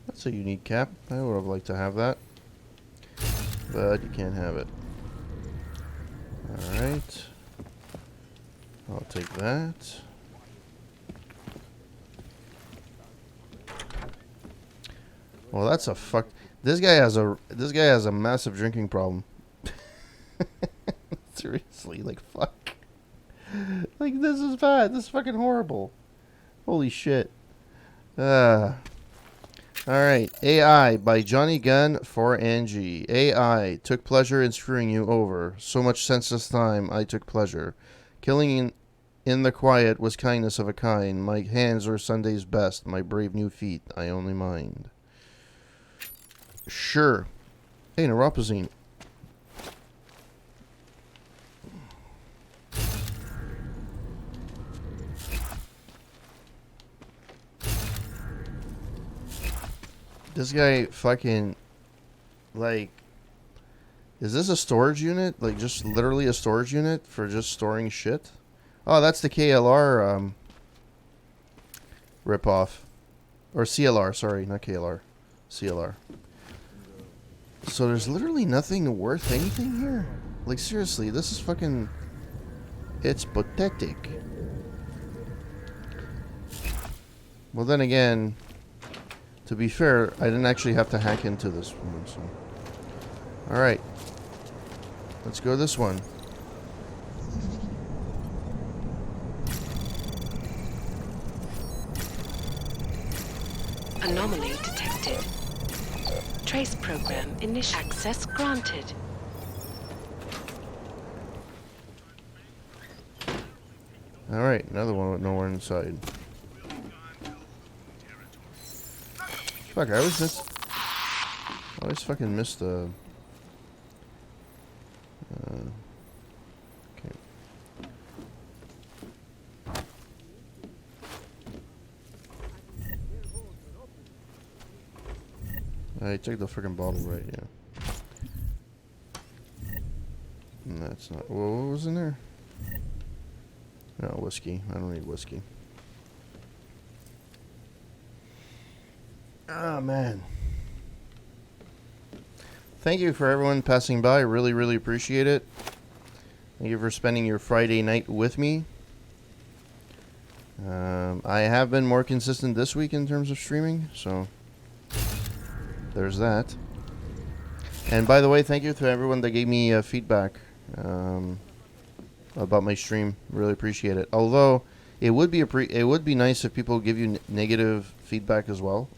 That's a unique cap. I would have liked to have that. But you can't have it. Alright. I'll take that. Well, that's a fuck. This guy has a massive drinking problem. Seriously, like fuck. Like this is bad. This is fucking horrible. Holy shit. Alright, AI by Johnny Gunn for Angie. AI took pleasure in screwing you over. So much senseless time, I took pleasure. Killing in the quiet was kindness of a kind. My hands were Sunday's best. My brave new feet, I only mind. Sure. Hey, Neuropazine. This guy fucking, like, is this a storage unit? Like, just literally a storage unit for just storing shit? Oh, that's the KLR, ripoff. Or CLR, sorry, not KLR. CLR. So there's literally nothing worth anything here? Like, seriously, this is fucking, it's pathetic. Well, then again, to be fair, I didn't actually have to hack into this one, so. Alright. Let's go this one. Anomaly detected. Trace program initial. Access granted. Alright, another one with nowhere inside. Fuck, I always fucking miss the... okay. I took the freaking bottle right, yeah. And that's not... Whoa, what was in there? No, whiskey. I don't need whiskey. Oh, man. Thank you for everyone passing by. I really, really appreciate it. Thank you for spending your Friday night with me. I have been more consistent this week in terms of streaming, so there's that. And by the way, thank you to everyone that gave me feedback about my stream. Really appreciate it. Although it would be nice if people give you negative feedback as well,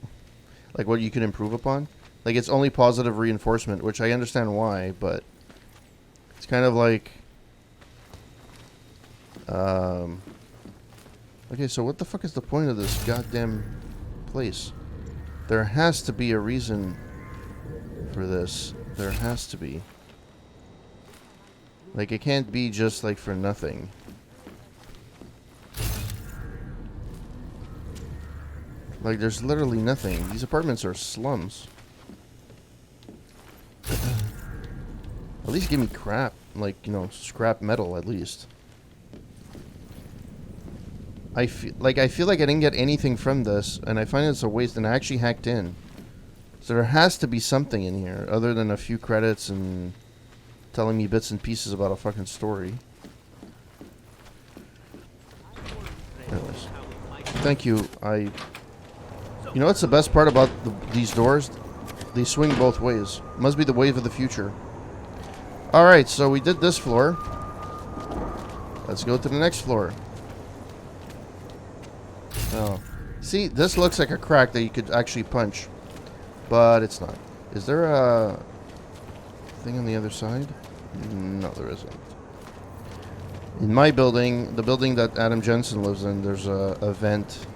like what you can improve upon. Like, it's only positive reinforcement, which I understand why, but it's kind of like, okay, so what the fuck is the point of this goddamn place? There has to be a reason for this. There has to be. Like, it can't be just, like, for nothing. Like, there's literally nothing. These apartments are slums. At least give me crap. Like, you know, scrap metal, at least. I feel like I didn't get anything from this, and I find it's a waste, and I actually hacked in. So there has to be something in here, other than a few credits and telling me bits and pieces about a fucking story. Anyways. Thank you. You know what's the best part about these doors? They swing both ways. Must be the wave of the future. Alright, so we did this floor. Let's go to the next floor. Oh. See, this looks like a crack that you could actually punch. But it's not. Is there a thing on the other side? No, there isn't. In my building, the building that Adam Jensen lives in, there's a vent.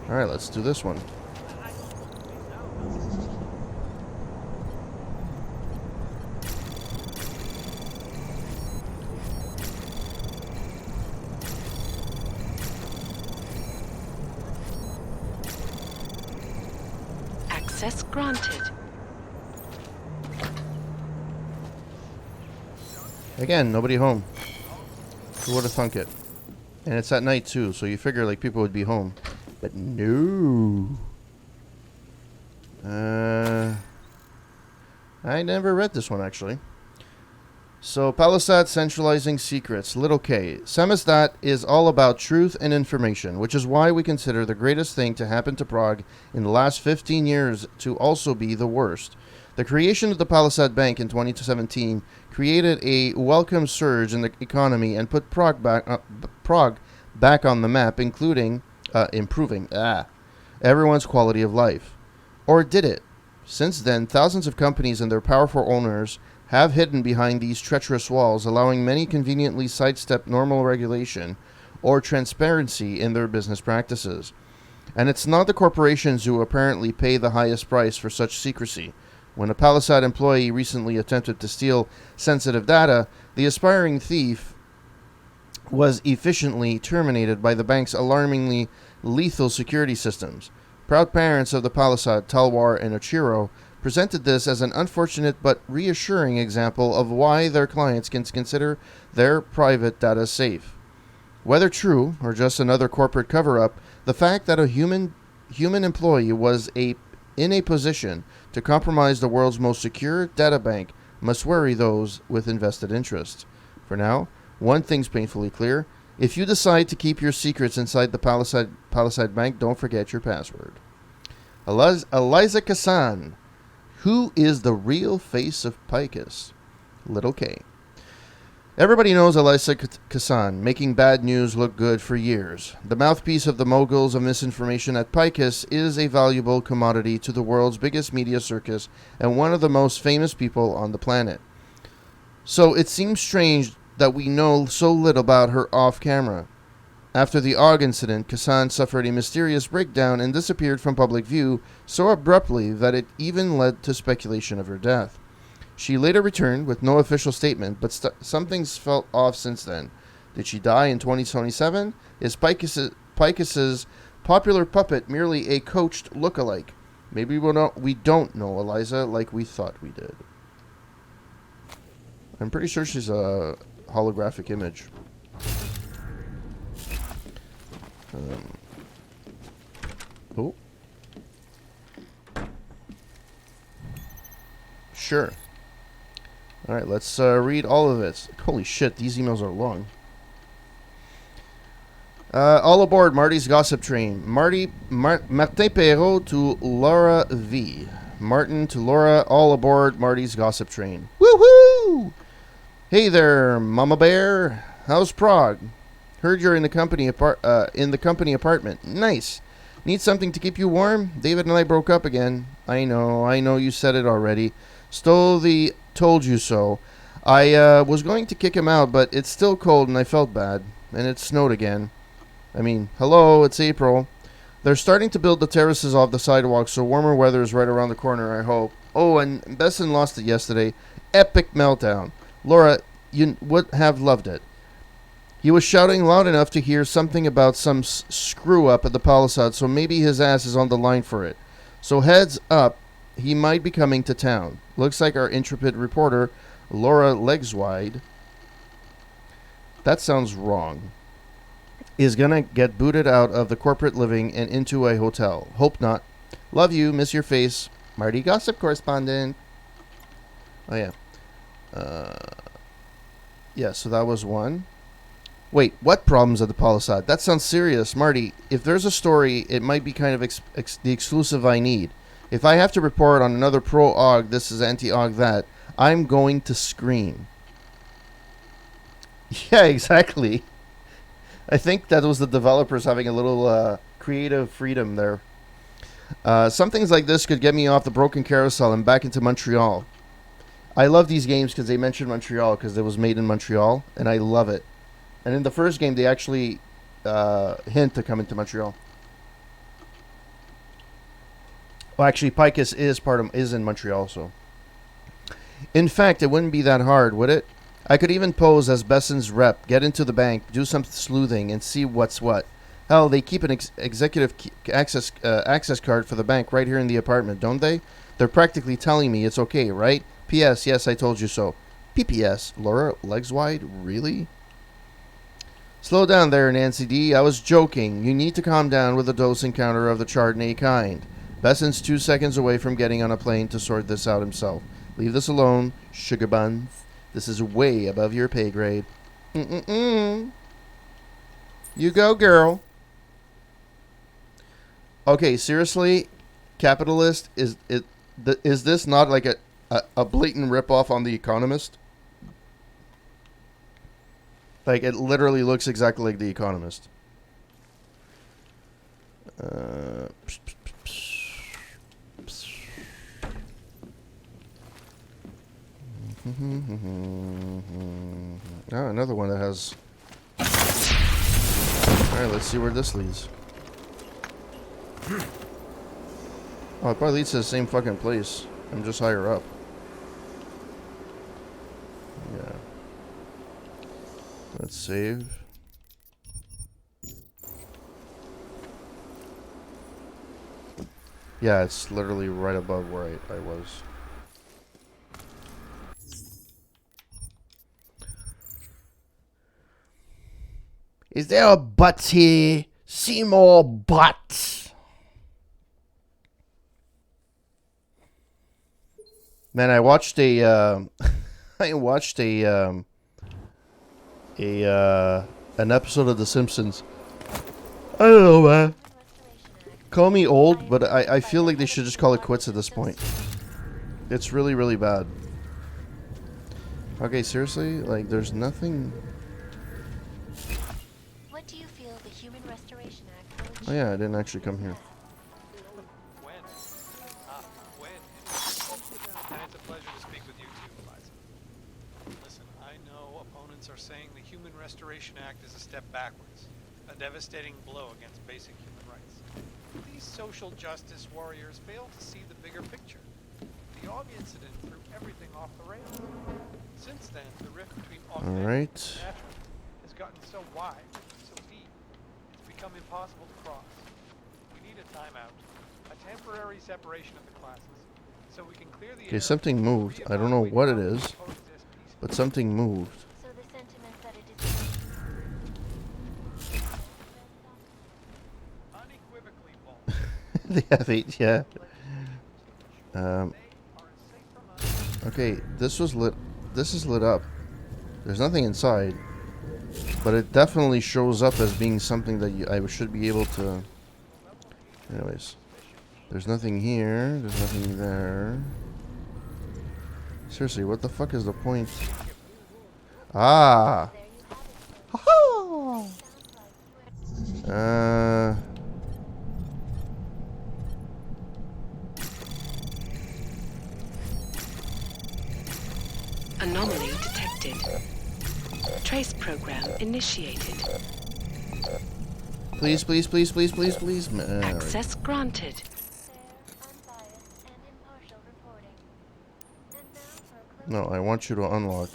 Alright, let's do this one. Access granted. Again, nobody home. Who would have thunk it? And it's at night too, so you figure like people would be home. But no. I never read this one actually. So, Palisade centralizing secrets, little k. Samizdat is all about truth and information, which is why we consider the greatest thing to happen to Prague in the last 15 years to also be the worst. The creation of the Palisade Bank in 2017 created a welcome surge in the economy and put Prague back on the map, including improving everyone's quality of life. Or did it? Since then, thousands of companies and their powerful owners have hidden behind these treacherous walls, allowing many conveniently sidestep normal regulation or transparency in their business practices. And it's not the corporations who apparently pay the highest price for such secrecy. When a Palisade employee recently attempted to steal sensitive data, the aspiring thief was efficiently terminated by the bank's alarmingly lethal security systems. Proud parents of the Palisade, Talwar and Ochiro, presented this as an unfortunate but reassuring example of why their clients can consider their private data safe. Whether true or just another corporate cover-up, the fact that a human employee was in a position to compromise the world's most secure data bank must worry those with invested interest. For now, one thing's painfully clear. If you decide to keep your secrets inside the Palisade Bank, don't forget your password. Eliza Kassan. Who is the real face of Picus? Little K. Everybody knows Eliza Kassan, making bad news look good for years. The mouthpiece of the moguls of misinformation at Picus is a valuable commodity to the world's biggest media circus and one of the most famous people on the planet. So it seems strange that we know so little about her off-camera. After the AUG incident, Kassan suffered a mysterious breakdown and disappeared from public view so abruptly that it even led to speculation of her death. She later returned with no official statement, but something's felt off since then. Did she die in 2027? Is Picus's popular puppet merely a coached look-alike? Maybe we don't know Eliza like we thought we did. I'm pretty sure she's a holographic image. Oh. Sure. Alright, let's read all of it. Holy shit, these emails are long. All aboard Marty's gossip train. Martin Perrault to Laura V. Martin to Laura, all aboard Marty's gossip train. Woohoo! Hey there, Mama Bear. How's Prague? Heard you're in the company apartment. Nice. Need something to keep you warm? David and I broke up again. I know you said it already. Stole the told you so. I was going to kick him out, but it's still cold and I felt bad. And it snowed again. I mean, hello, it's April. They're starting to build the terraces off the sidewalk, so warmer weather is right around the corner, I hope. Oh, and Besson lost it yesterday. Epic meltdown. Laura, you would have loved it. He was shouting loud enough to hear something about some screw-up at the Palisade, so maybe his ass is on the line for it. So heads up, he might be coming to town. Looks like our intrepid reporter, Laura Legswide, that sounds wrong, is gonna get booted out of the corporate living and into a hotel. Hope not. Love you, miss your face. Marty Gossip Correspondent. Oh, yeah. Yeah, so that was one. Wait, what problems at the Palisade? That sounds serious. Marty, if there's a story, it might be kind of the exclusive I need. If I have to report on another pro-AUG, this is anti-AUG that, I'm going to scream. Yeah, exactly. I think that was the developers having a little creative freedom there. Some things like this could get me off the broken carousel and back into Montreal. I love these games because they mention Montreal because it was made in Montreal, and I love it. And in the first game, they actually hint to come into Montreal. Well, actually, Picus is in Montreal, so. In fact, it wouldn't be that hard, would it? I could even pose as Besson's rep, get into the bank, do some sleuthing, and see what's what. Hell, they keep an executive access card for the bank right here in the apartment, don't they? They're practically telling me it's okay, right? P.S. Yes, I told you so. P.P.S. Laura Legswide? Really? Slow down there, Nancy D. I was joking. You need to calm down with a dose encounter of the Chardonnay kind. Besson's 2 seconds away from getting on a plane to sort this out himself. Leave this alone, sugar buns. This is way above your pay grade. You go, girl. Okay, seriously, capitalist, is this not like a blatant ripoff on The Economist? Like, it literally looks exactly like The Economist. Another one that has... Alright, let's see where this leads. Oh, it probably leads to the same fucking place. I'm just higher up. Yeah. Let's save. Yeah, it's literally right above where I was. Is there a butt here? See more butts. Man, I watched a an episode of The Simpsons. I don't know, man. Call me old, but I feel like they should just call it quits at this point. It's really, really bad. Okay, seriously? Like, there's nothing... What do you feel the Human Restoration Act will achieve? Oh yeah, I didn't actually come here. When? And it's a pleasure to speak with you too, Eliza. Listen, I know opponents are saying the Human Restoration Act is a step backwards, a devastating blow against basic human rights. These social justice warriors fail to see the bigger picture. The AUG incident threw everything off the rails. Since then, the rift between augmented and natural has gotten so wide, so deep, it's become impossible to cross. We need a timeout, a temporary separation of the classes, so we can clear the air. Okay, something moved. I don't know what it is, but something moved. So the sentiment that it is unequivocally false. They have 8, yeah. Okay, this was lit. This is lit up. There's nothing inside, but it definitely shows up as being something that I should be able to. Anyways, there's nothing here. There's nothing there. Seriously, what the fuck is the point? Ah. Anomaly detected. Trace program initiated. Please, please, please, please, please, please. Access granted. No, I want you to unlock.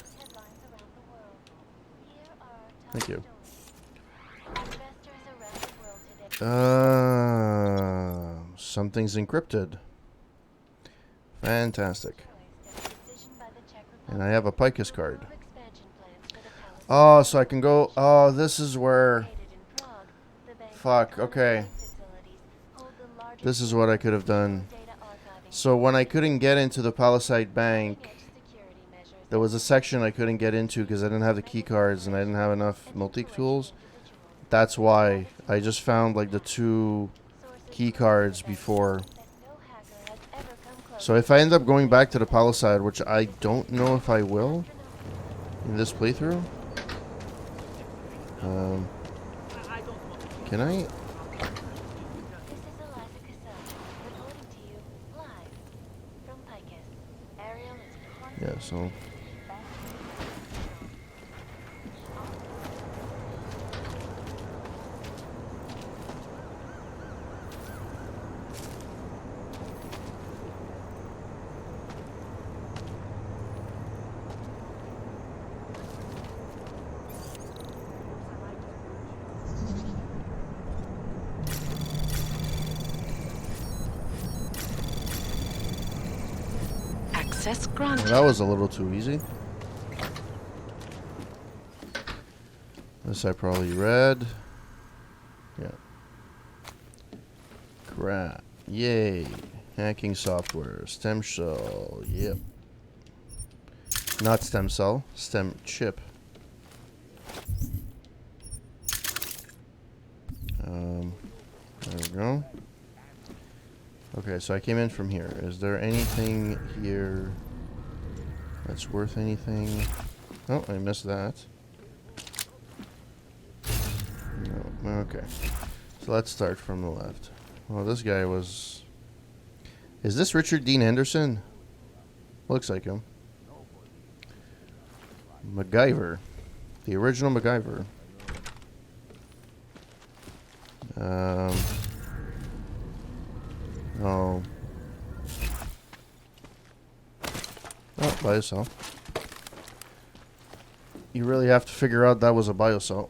Thank you. Something's encrypted. Fantastic. And I have a Picus card. Oh, so I can go. Oh, this is where. Fuck, okay. This is what I could have done. So when I couldn't get into the Palisade Bank, there was a section I couldn't get into because I didn't have the key cards and I didn't have enough multi-tools. That's why I just found like the 2 key cards before. So if I end up going back to the Palisade, which I don't know if I will in this playthrough, can I? Yeah, so. Access granted. Well, that was a little too easy. This I probably read. Yeah. Crap. Yay. Hacking software. Stem cell. Yep. Not stem cell. Stem chip. There we go. Okay, so I came in from here. Is there anything here that's worth anything? Oh, I missed that. No, okay. So let's start from the left. Well, this guy was... Is this Richard Dean Anderson? Looks like him. MacGyver. The original MacGyver. Oh. Oh, biocell. You really have to figure out that was a biocell.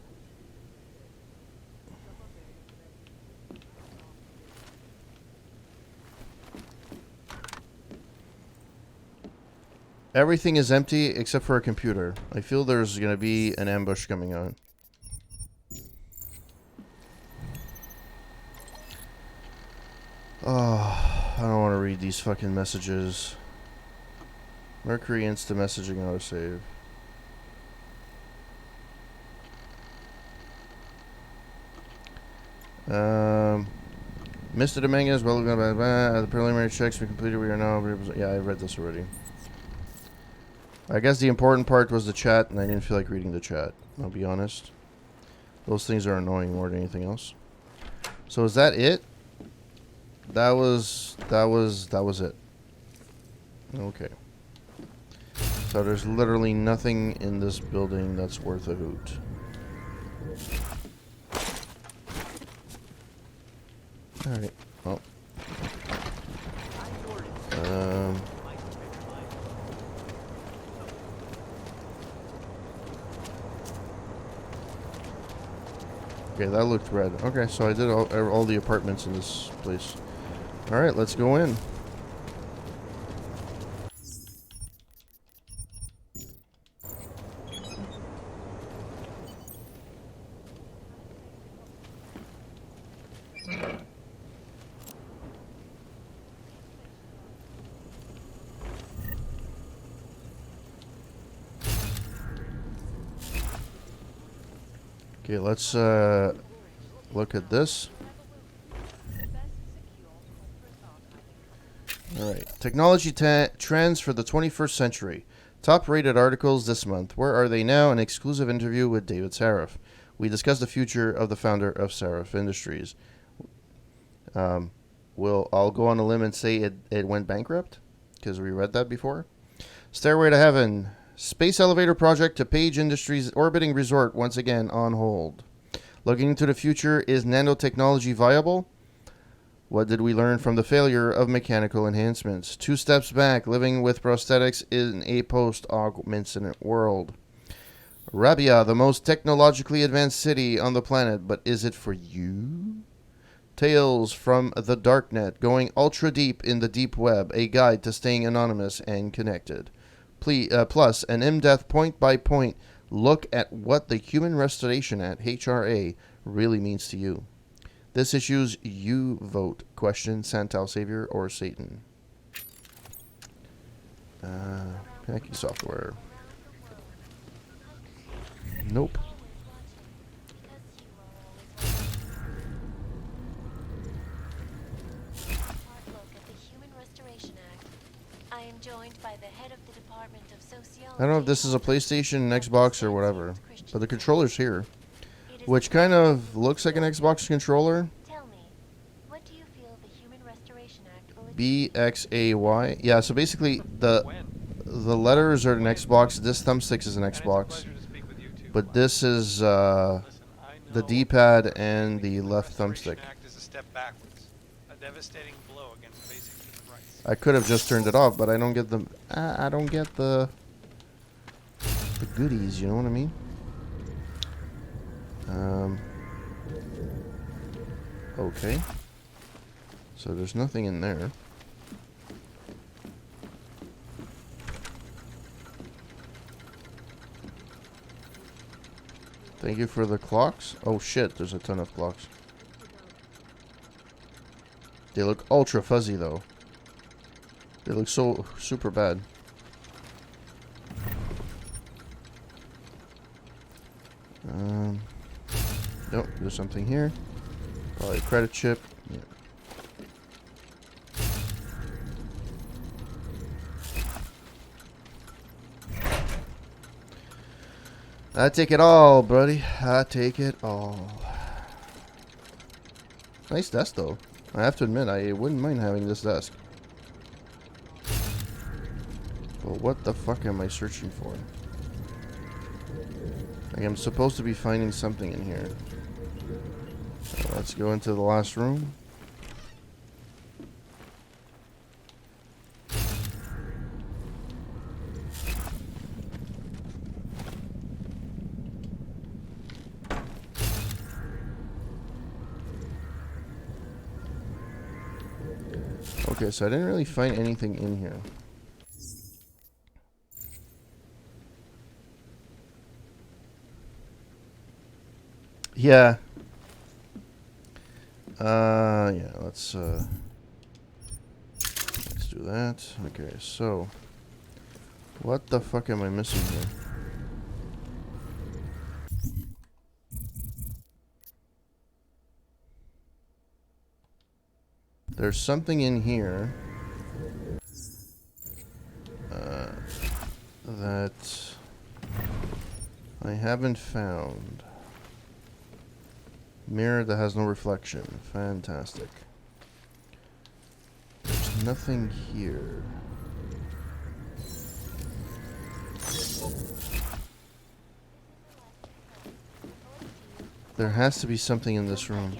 Everything is empty except for a computer. I feel there's going to be an ambush coming on. Oh, I don't want to read these fucking messages. Mercury Insta messaging autosave. Mr. Dominguez, well, the preliminary checks we completed. We are now. Yeah, I read this already. I guess the important part was the chat, and I didn't feel like reading the chat. I'll be honest. Those things are annoying more than anything else. So is that it? That was it. Okay. So there's literally nothing in this building that's worth a hoot. Alright. Well. Okay, that looked red. Okay, so I did all the apartments in this place. Alright, let's go in. Okay, let's look at this. Alright. Technology trends for the 21st century. Top-rated articles this month. Where are they now? An exclusive interview with David Sarif. We discuss the future of the founder of Sarif Industries. I'll go on a limb and say it went bankrupt, because we read that before. Stairway to Heaven. Space elevator project to Page Industries orbiting resort once again on hold. Looking into the future, is nanotechnology viable? What did we learn from the failure of mechanical enhancements? 2 steps back, living with prosthetics in a post-augmented world. Rabia, the most technologically advanced city on the planet, but is it for you? Tales from the Darknet, going ultra deep in the deep web, a guide to staying anonymous and connected. Plus, an in-depth point-by-point look at what the Human Restoration Act, HRA, really means to you. This issue's You Vote question, Santal Savior or Satan? Hacking software. Nope. I don't know if this is a PlayStation, an Xbox, or whatever, but the controller's here, which kind of looks like an Xbox controller. BXAY. Yeah, so basically the letters are an Xbox. This thumbstick is an Xbox, but this is the D-pad and the left thumbstick. I could have just turned it off, but I don't get the goodies. You know what I mean? Okay. So there's nothing in there. Thank you for the clocks. Oh shit, there's a ton of clocks. They look ultra fuzzy though. They look so super bad. Nope, there's something here. Probably a credit chip. Yeah. I take it all, buddy. I take it all. Nice desk, though. I have to admit, I wouldn't mind having this desk. But what the fuck am I searching for? Like, I'm supposed to be finding something in here. So let's go into the last room. Okay, so I didn't really find anything in here. Yeah. Yeah, let's do that. Okay, so what the fuck am I missing here? There's something in here that I haven't found. Mirror that has no reflection. Fantastic. There's nothing here. There has to be something in this room.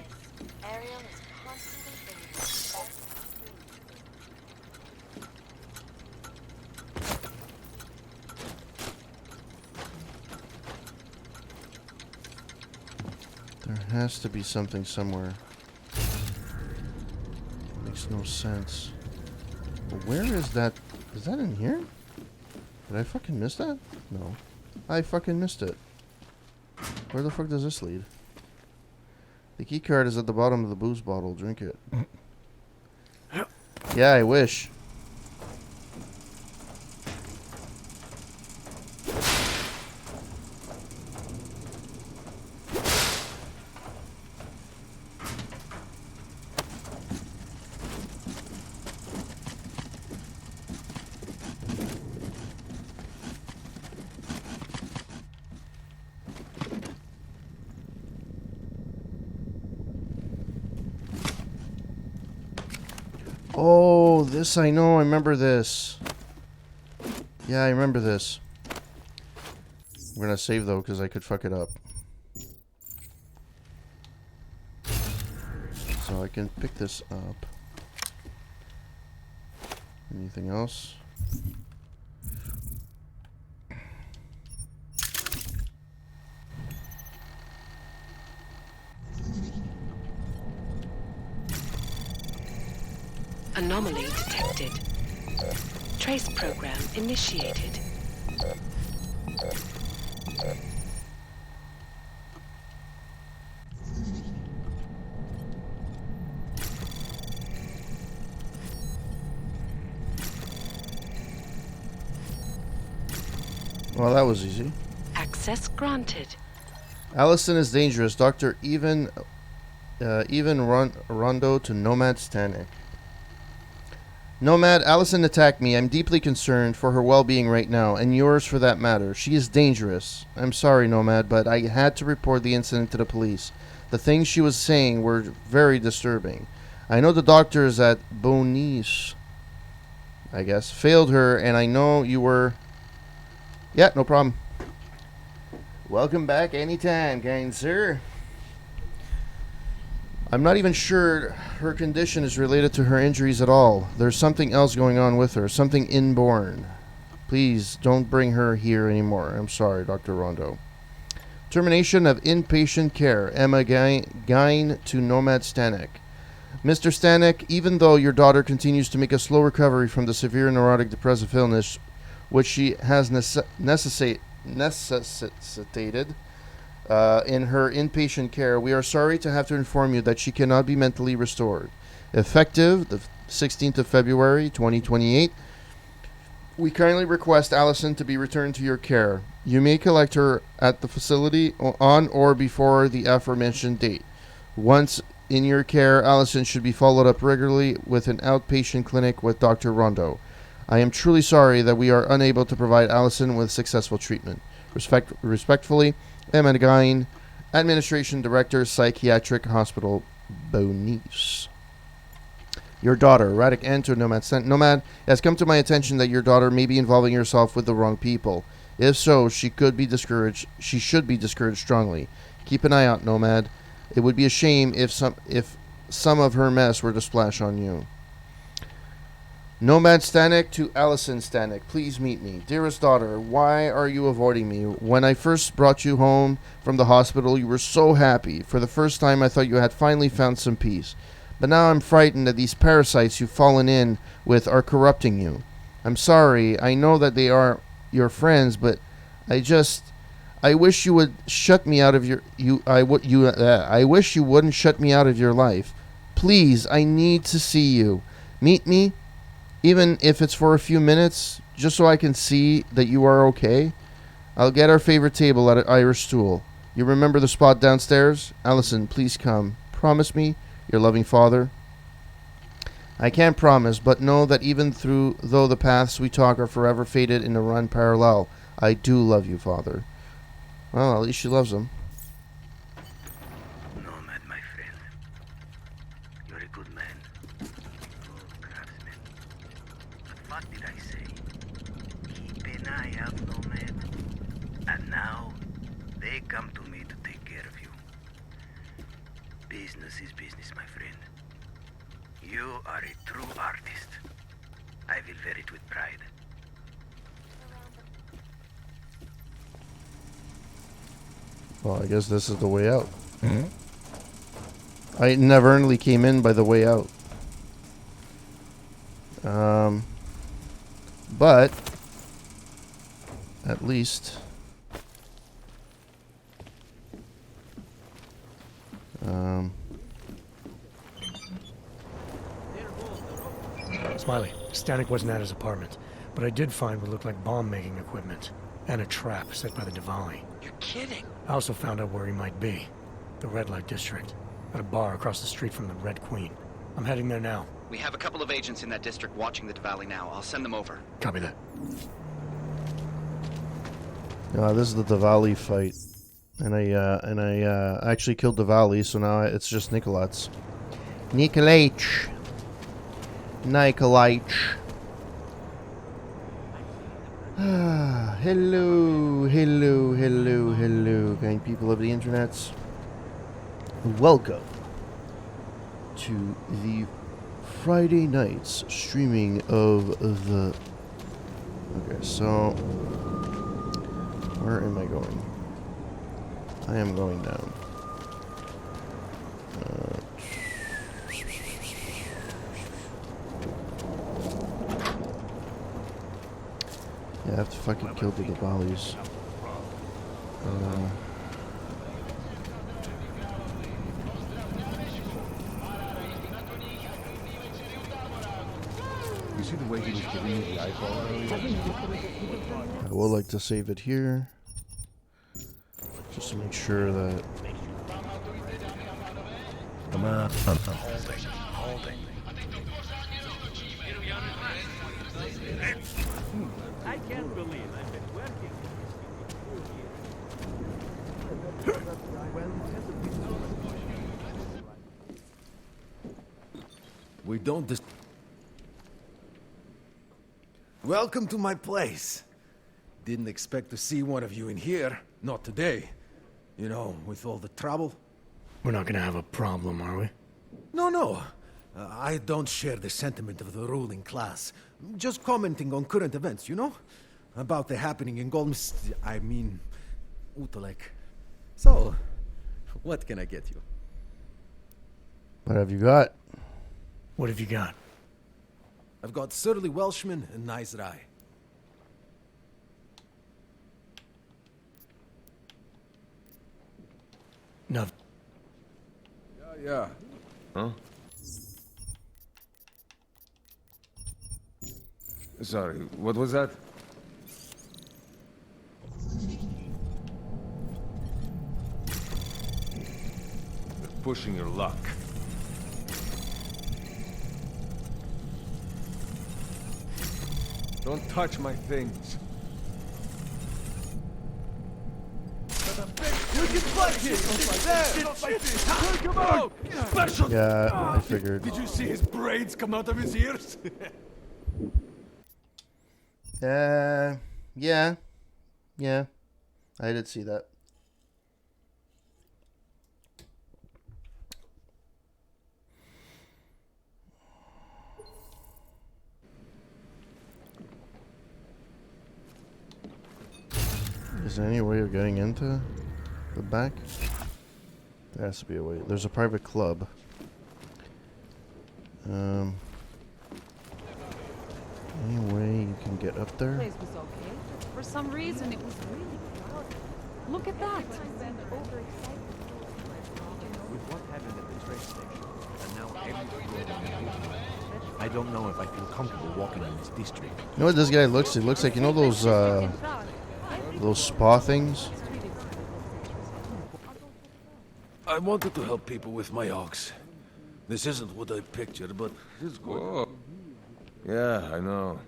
There has to be something somewhere. It makes no sense. But where is that? Is that in here? Did I fucking miss that? No. I fucking missed it. Where the fuck does this lead? The key card is at the bottom of the booze bottle. Drink it. Yeah, I wish. Oh, this I know. I remember this. Yeah, I remember this. We're gonna save though, because I could fuck it up. So I can pick this up. Anything else? Anomaly detected. Trace program initiated. Well, that was easy. Access granted. Allison is dangerous. Dr. Rondo to Nomad Stanek. Nomad, Allison attacked me. I'm deeply concerned for her well-being right now, and yours for that matter. She is dangerous. I'm sorry, Nomad, but I had to report the incident to the police. The things she was saying were very disturbing. I know the doctors at Bonice, I guess, failed her, and I know you were... Yeah, no problem. Welcome back anytime, kind sir. I'm not even sure her condition is related to her injuries at all. There's something else going on with her, something inborn. Please don't bring her here anymore. I'm sorry, Dr. Rondo. Termination of inpatient care. Emma Gain to Nomad Stanek. Mr. Stanek, even though your daughter continues to make a slow recovery from the severe neurotic depressive illness which she has necessitated in her inpatient care, we are sorry to have to inform you that she cannot be mentally restored. Effective the 16th of February, 2028, we kindly request Allison to be returned to your care. You may collect her at the facility on or before the aforementioned date. Once in your care, Allison should be followed up regularly with an outpatient clinic with Dr. Rondo. I am truly sorry that we are unable to provide Allison with successful treatment. Respectfully, Emma Gain, Administration Director, Psychiatric Hospital, Bonice. Your daughter, Radic Enter Nomad. Nomad, has come to my attention that your daughter may be involving herself with the wrong people. If so, she could be discouraged. She should be discouraged strongly. Keep an eye out, Nomad. It would be a shame if some of her mess were to splash on you. Nomad Stanek to Allison Stanek. Please meet me. Dearest daughter, why are you avoiding me? When I first brought you home from the hospital, you were so happy. For the first time, I thought you had finally found some peace. But now I'm frightened that these parasites you've fallen in with are corrupting you. I'm sorry. I know that they are your friends, but I wish you would shut me out of I wish you wouldn't shut me out of your life. Please, I need to see you. Meet me. Even if it's for a few minutes, just so I can see that you are okay. I'll get our favorite table at an Irish stool. You remember the spot downstairs? Allison, please come. Promise me, your loving father. I can't promise, but know that even though the paths we talk are forever fated in a run parallel, I do love you, Father. Well, at least she loves him. Nomad, my friend. You're a good man. What did I say? Keep an eye out, Nomad. And now, they come to me to take care of you. Business is business, my friend. You are a true artist. I will wear it with pride. Well, I guess this is the way out. I inadvertently came in by the way out. But at least Smiley, Stanek wasn't at his apartment, but I did find what looked like bomb-making equipment and a trap set by the Diwali. You're kidding. I also found out where he might be. The Red Light District. At a bar across the street from the Red Queen. I'm heading there now. We have a couple of agents in that district watching the Diwali now. I'll send them over. Copy that. This is the Diwali fight. And I actually killed Diwali, so now it's just Nikolaj. Nikolaj. Nikolaich. Hello, kind people of the internets. Welcome to the Friday nights streaming of the... Okay, so... Where am I going? I am going down. Yeah, I have to fucking kill the volleys. You see the way he was giving me the eyeball earlier? I would like to save it here. Just to make sure that... Come on. Holding. I can't believe I've been working We don't Welcome to my place. Didn't expect to see one of you in here. Not today. You know, with all the trouble. We're not gonna have a problem, are we? No. I don't share the sentiment of the ruling class. Just commenting on current events, you know? About the happening in Utolek. So, what can I get you? What have you got? What have you got? I've got surly Welshman and nice rye. No. Yeah. Huh? Sorry, what was that? You're pushing your luck. Don't touch my things. Yeah, I figured. Did you see his braids come out of his ears? Yeah. I did see that. Is there any way of getting into the back? There has to be a way. There's a private club. Any way you can get up there? Place was okay. For some reason, it was really crowded. Look at that. With what happened at the train station, and now I don't know if I feel comfortable walking in this district. You know what this guy looks? He looks like, you know those spa things? I wanted to help people with my ox. This isn't what I pictured, but it's good. Whoa. Yeah, I know.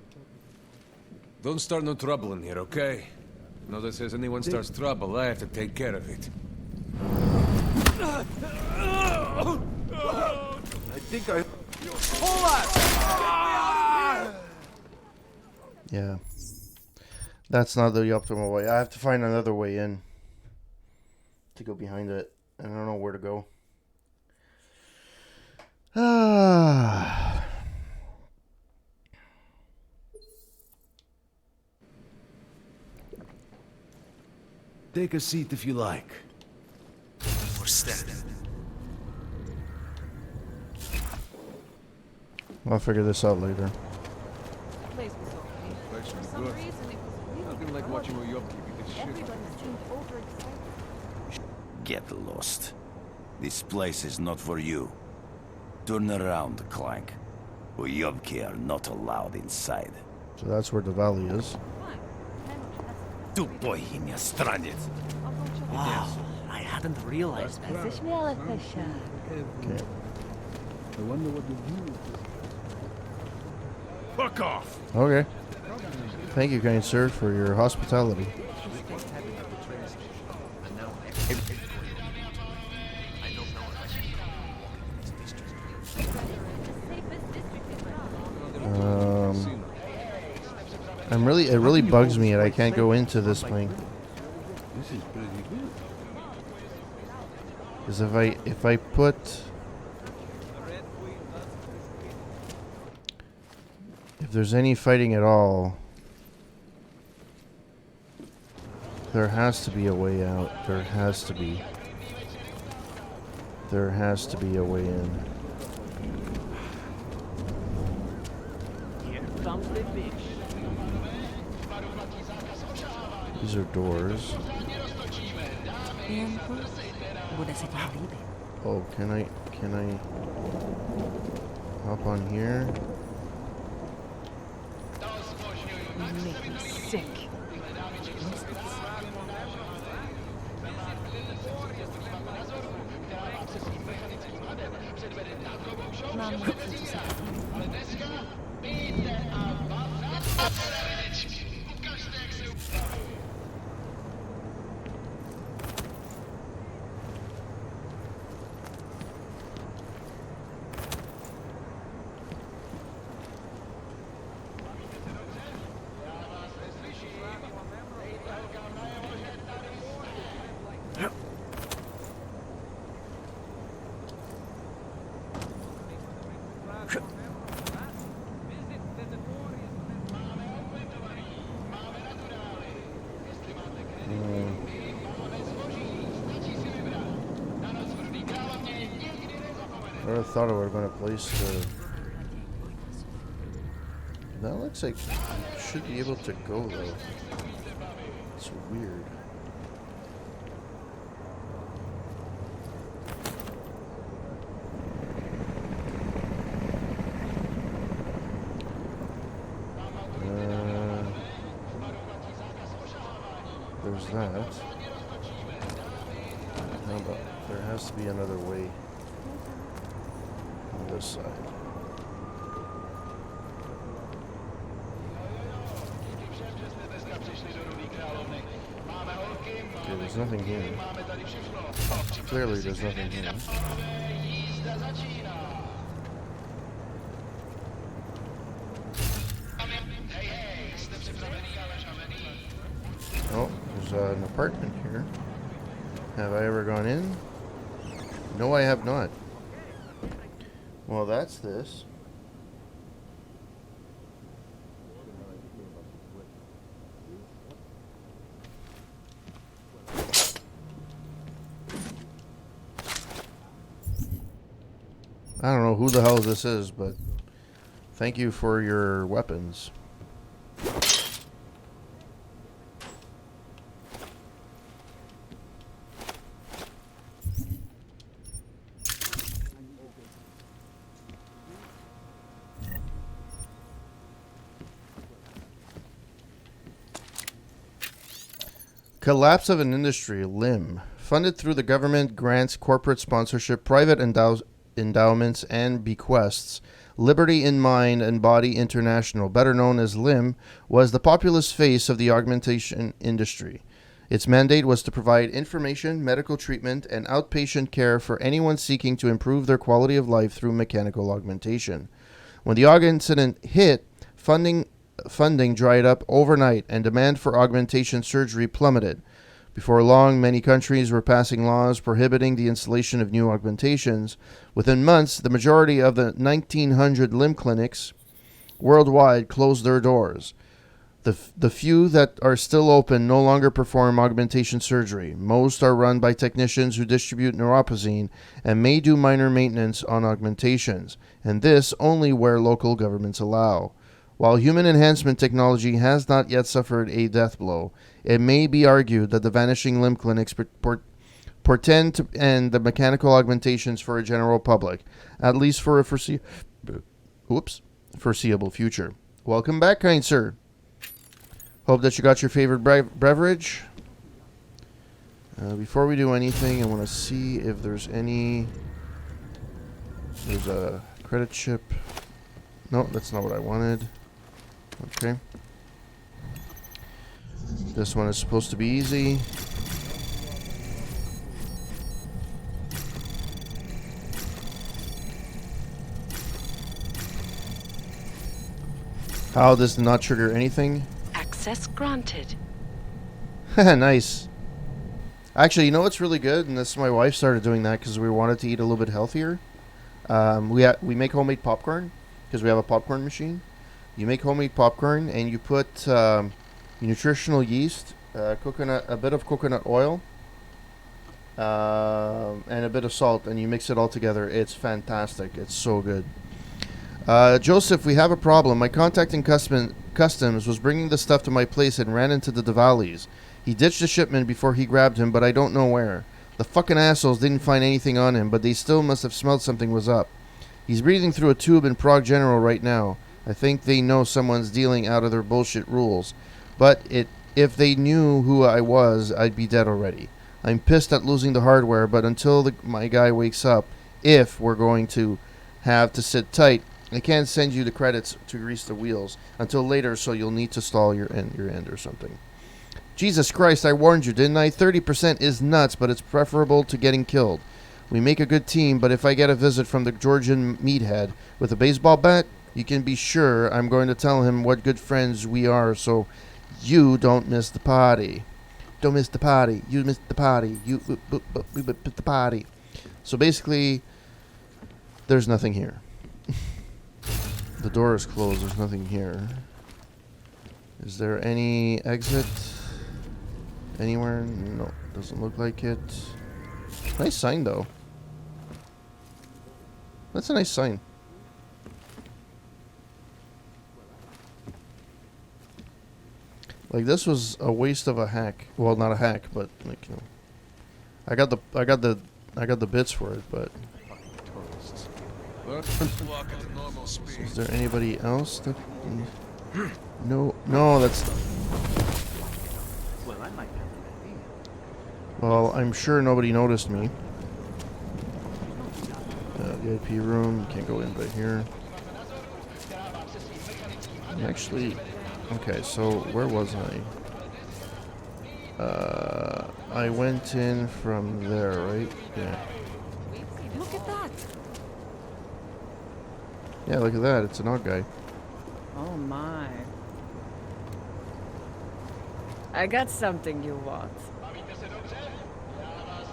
Don't start no trouble in here, okay? Nobody says anyone starts trouble, I have to take care of it. I think I... Hold on! Yeah. That's not the optimal way. I have to find another way in to go behind it. I don't know where to go. Take a seat if you like. Or stand. I'll figure this out later. Place was okay. For some reason, it was really Nothing like watching a yob keep this shit. Everybody seemed overexcited. Get lost. This place is not for you. Turn around, Clank. Uyobki are not allowed inside. So that's where the valley is. Tupoihinia stranded. Wow, I hadn't realized that. Okay. I wonder what the view is. Fuck off! Okay. Thank you, kind sir, for your hospitality. It really bugs me that I can't go into this thing. This is pretty good. Because if I put... If there's any fighting at all, there has to be a way out. There has to be. There has to be a way in. Here comes the bitch. These are doors. Oh, can I hop on here? You make me sick. I thought I would have been a place to... That looks like you should be able to go though. It's weird. There's that. No, but there has to be another way on this side. Okay, there's nothing here. Clearly there's nothing here. Oh, there's an apartment here. Have I ever gone in? No, I have not. Well, that's this. I don't know who the hell this is, but thank you for your weapons. Collapse of an industry, LIM. Funded through the government, grants, corporate sponsorship, private endowments, and bequests, Liberty in Mind and Body International, better known as LIM, was the populist face of the augmentation industry. Its mandate was to provide information, medical treatment, and outpatient care for anyone seeking to improve their quality of life through mechanical augmentation. When the aug incident hit, funding dried up overnight and demand for augmentation surgery plummeted. Before long, many countries were passing laws prohibiting the installation of new augmentations. Within months, the majority of the 1,900 limb clinics worldwide closed their doors. The few that are still open no longer perform augmentation surgery. Most are run by technicians who distribute neuropozyne and may do minor maintenance on augmentations, and this only where local governments allow. While human enhancement technology has not yet suffered a death blow, it may be argued that the vanishing limb clinics portend to end the mechanical augmentations for a general public, at least for a foreseeable future. Welcome back, kind sir. Hope that you got your favorite beverage. Before we do anything, I want to see if there's any... There's a credit chip. No, that's not what I wanted. Okay. This one is supposed to be easy. How this did not trigger anything? Access granted. Nice. Actually, you know what's really good? And this, my wife started doing that because we wanted to eat a little bit healthier. We make homemade popcorn because we have a popcorn machine. You make homemade popcorn and you put nutritional yeast, a bit of coconut oil, and a bit of salt, and you mix it all together. It's fantastic. It's so good. Joseph, we have a problem. My contact in customs was bringing the stuff to my place and ran into the Diwalis. He ditched the shipment before he grabbed him, but I don't know where. The fucking assholes didn't find anything on him, but they still must have smelled something was up. He's breathing through a tube in Prague General right now. I think they know someone's dealing out of their bullshit rules. But if they knew who I was, I'd be dead already. I'm pissed at losing the hardware, but until my guy wakes up, if we're going to have to sit tight, I can't send you the credits to grease the wheels until later, so you'll need to stall your end or something. Jesus Christ, I warned you, didn't I? 30% is nuts, but it's preferable to getting killed. We make a good team, but if I get a visit from the Georgian meathead with a baseball bat, you can be sure I'm going to tell him what good friends we are, so you don't miss the party. Don't miss the party. You missed the party. We missed the party. So basically, there's nothing here. The door is closed. There's nothing here. Is there any exit anywhere? No, doesn't look like it. Nice sign, though. That's a nice sign. Like, this was a waste of a hack. Well, not a hack, but like, you know, I got the bits for it, but is there anybody else that? No, that's. Well, I'm sure nobody noticed me. VIP room, can't go in right here. Actually, okay, so where was I? I went in from there, right? Yeah. Look at that. Yeah, look at that. It's an odd guy. Oh my. I got something you want.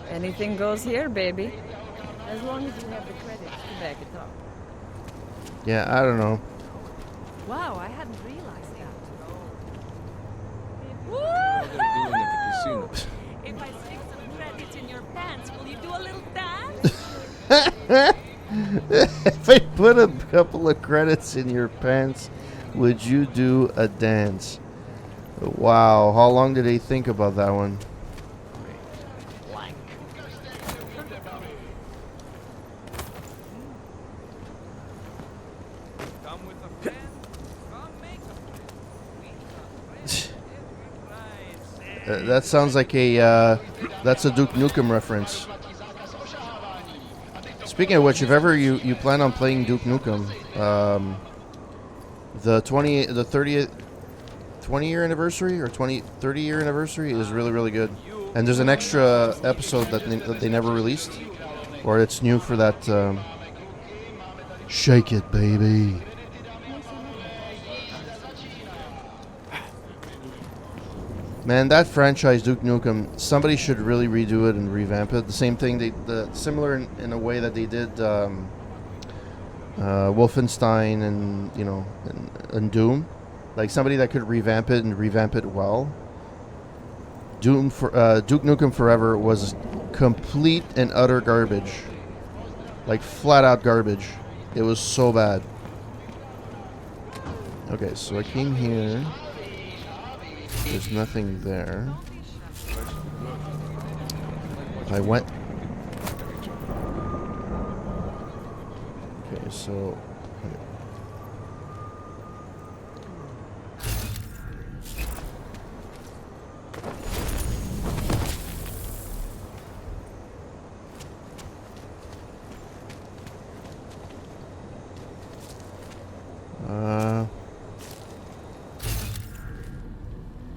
Anything goes here, baby. As long as you have the credits to back it up. Yeah, I don't know. Wow, I hadn't realized that. If I stick some credits in your pants, will you do a little dance? If I put a couple of credits in your pants, would you do a dance? Wow, how long did they think about that one? That sounds like that's a Duke Nukem reference. Speaking of which, if ever you plan on playing Duke Nukem, the 30th 20-year anniversary or 30-year anniversary is really, really good. And there's an extra episode that they never released, or it's new for that. Shake it, baby. Man, that franchise, Duke Nukem, somebody should really redo it and revamp it. The same thing, similar in a way that they did Wolfenstein and, you know, and Doom. Like somebody that could revamp it and revamp it well. Duke Nukem Forever was complete and utter garbage. Like flat out garbage. It was so bad. Okay, so I came here. There's nothing there. I went. Okay, so.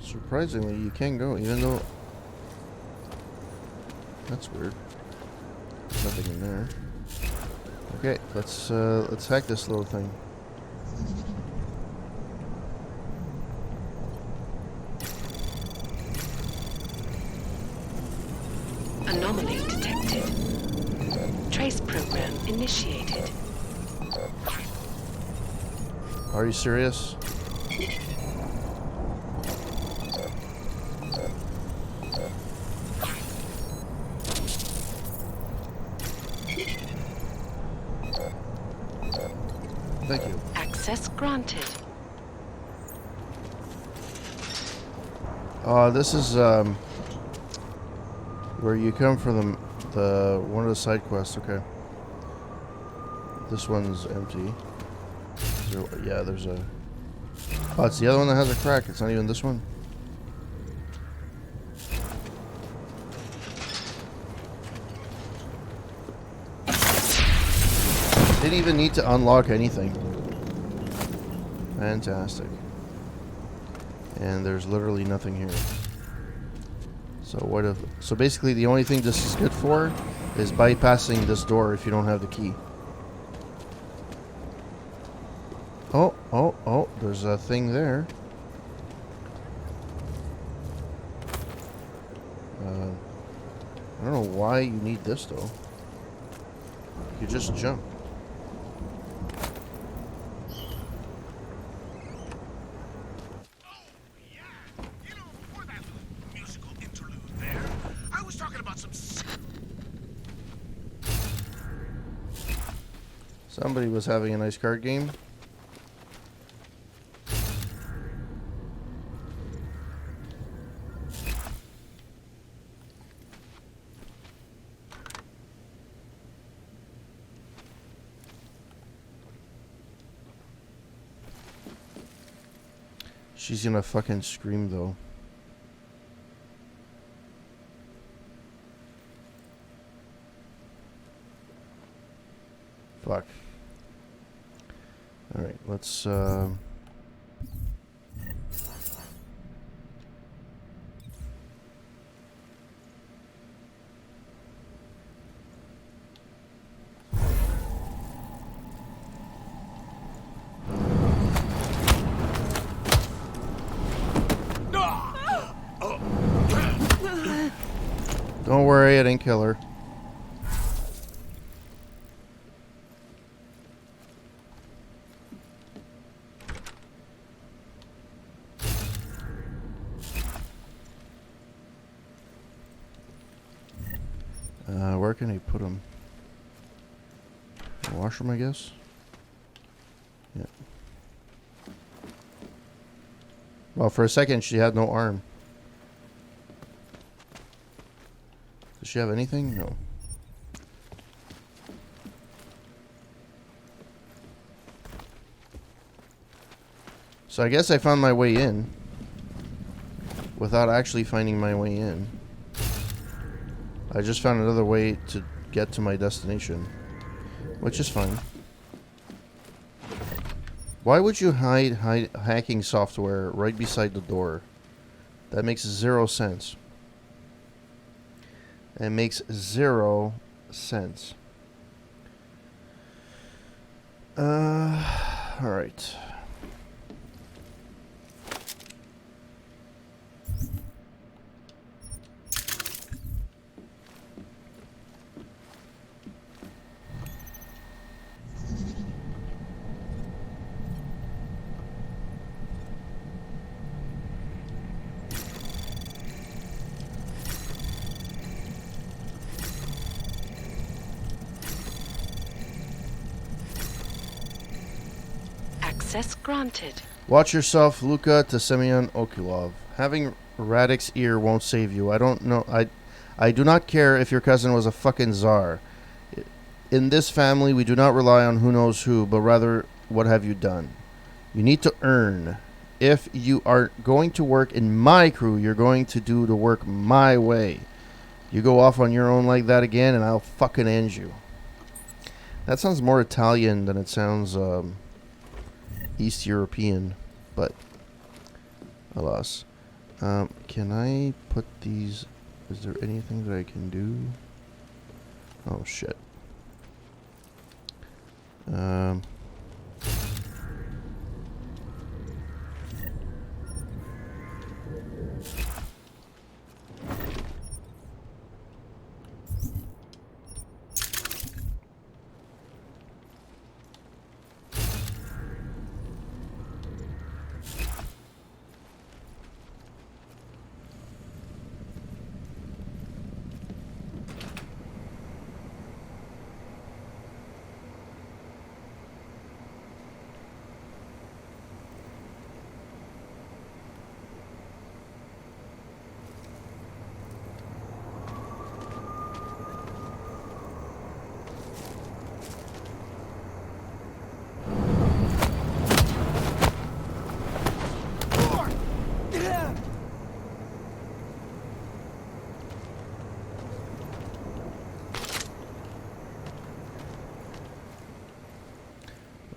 Surprisingly, you can go, even though... That's weird. There's nothing in there. Okay, let's hack this little thing. Anomaly detected. Trace program initiated. Are you serious? Thank you. Access granted. This is where you come from the one of the side quests. Okay. This one's empty. Yeah, there's a. Oh, it's the other one that has a crack. It's not even this one. Didn't even need to unlock anything. Fantastic. And there's literally nothing here. So basically the only thing this is good for is bypassing this door if you don't have the key. Oh, there's a thing there. I don't know why you need this though. You just jump. Somebody was having a nice card game. She's gonna fucking scream though. Fuck. Alright, let's don't worry, I didn't kill her. Where can I put them? Washroom, I guess? Yeah. Well, for a second, she had no arm. Does she have anything? No. So I guess I found my way in without actually finding my way in. I just found another way to get to my destination, which is fine. Why would you hide hacking software right beside the door? That makes 0 sense. It makes 0 sense. Alright. Access granted. Watch yourself, Luka to Semyon Okulov. Having Radek's ear won't save you. I don't know. I do not care if your cousin was a fucking czar. In this family, we do not rely on who knows who, but rather, what have you done? You need to earn. If you are going to work in my crew, you're going to do the work my way. You go off on your own like that again, and I'll fucking end you. That sounds more Italian than it sounds East European, but alas. Can I put these? Is there anything that I can do? Oh shit.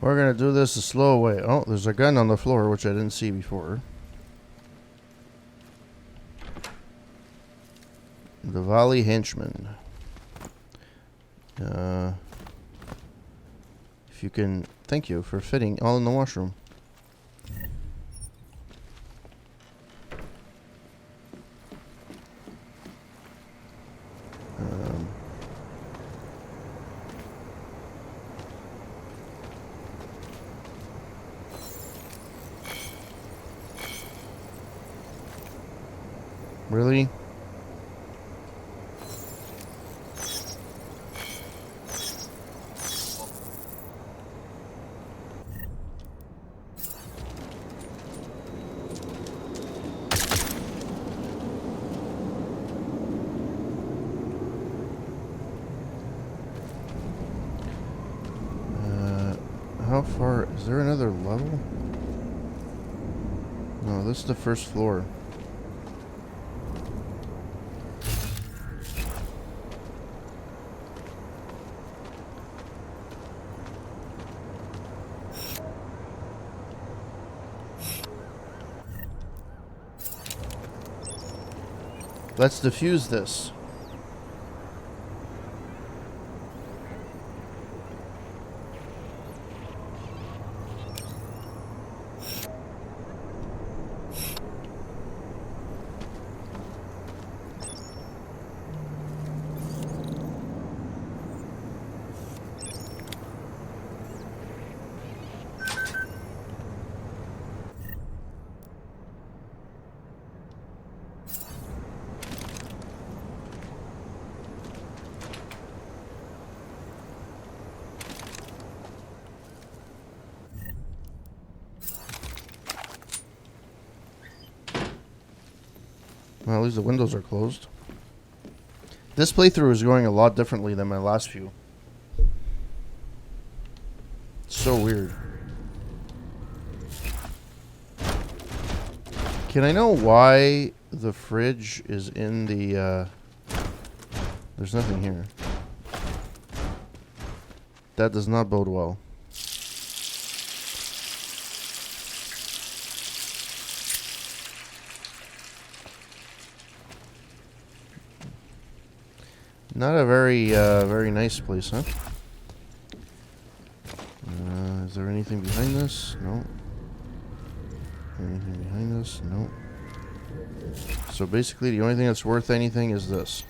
We're gonna do this a slow way. Oh, there's a gun on the floor, which I didn't see before. The Valley Henchman. If you can... Thank you for fitting all in the washroom. Really? How far? Is there another level? No, this is the first floor. Let's defuse this. Well, at least the windows are closed. This playthrough is going a lot differently than my last few. It's so weird. Can I know why the fridge is in the... There's nothing here. That does not bode well. Not a very nice place, huh? Is there anything behind this? No. Anything behind this? No. So basically, the only thing that's worth anything is this.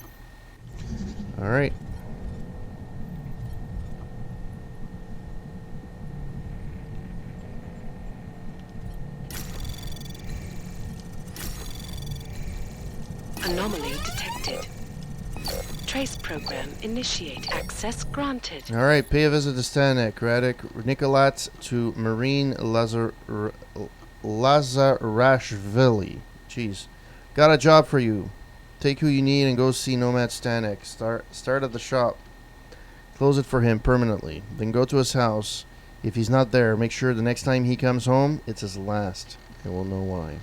Alright. Anomaly detected. Trace program initiate. Access granted. Alright, pay a visit to Stanek, Radek, Nikolat to Marine Lazarashvili. Jeez. Got a job for you. Take who you need and go see Nomad Stanek. Start at the shop. Close it for him permanently. Then go to his house. If he's not there, make sure the next time he comes home, it's his last. And we'll know why.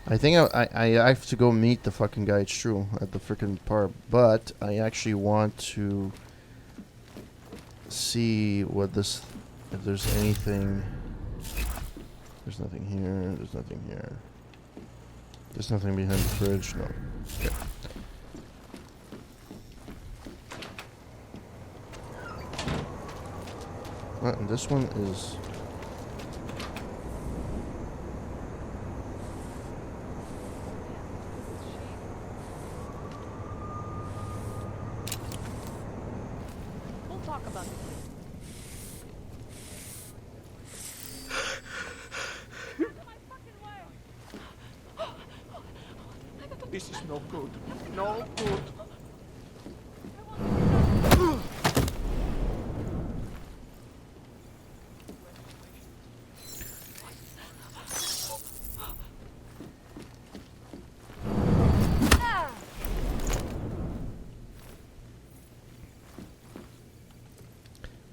I think I have to go meet the fucking guy, it's true, at the freaking park. But I actually want to see what this... If there's anything... There's nothing here, there's nothing here. There's nothing behind the fridge, no. Okay. Well, and this one is... We'll talk about it. This is no good. No good.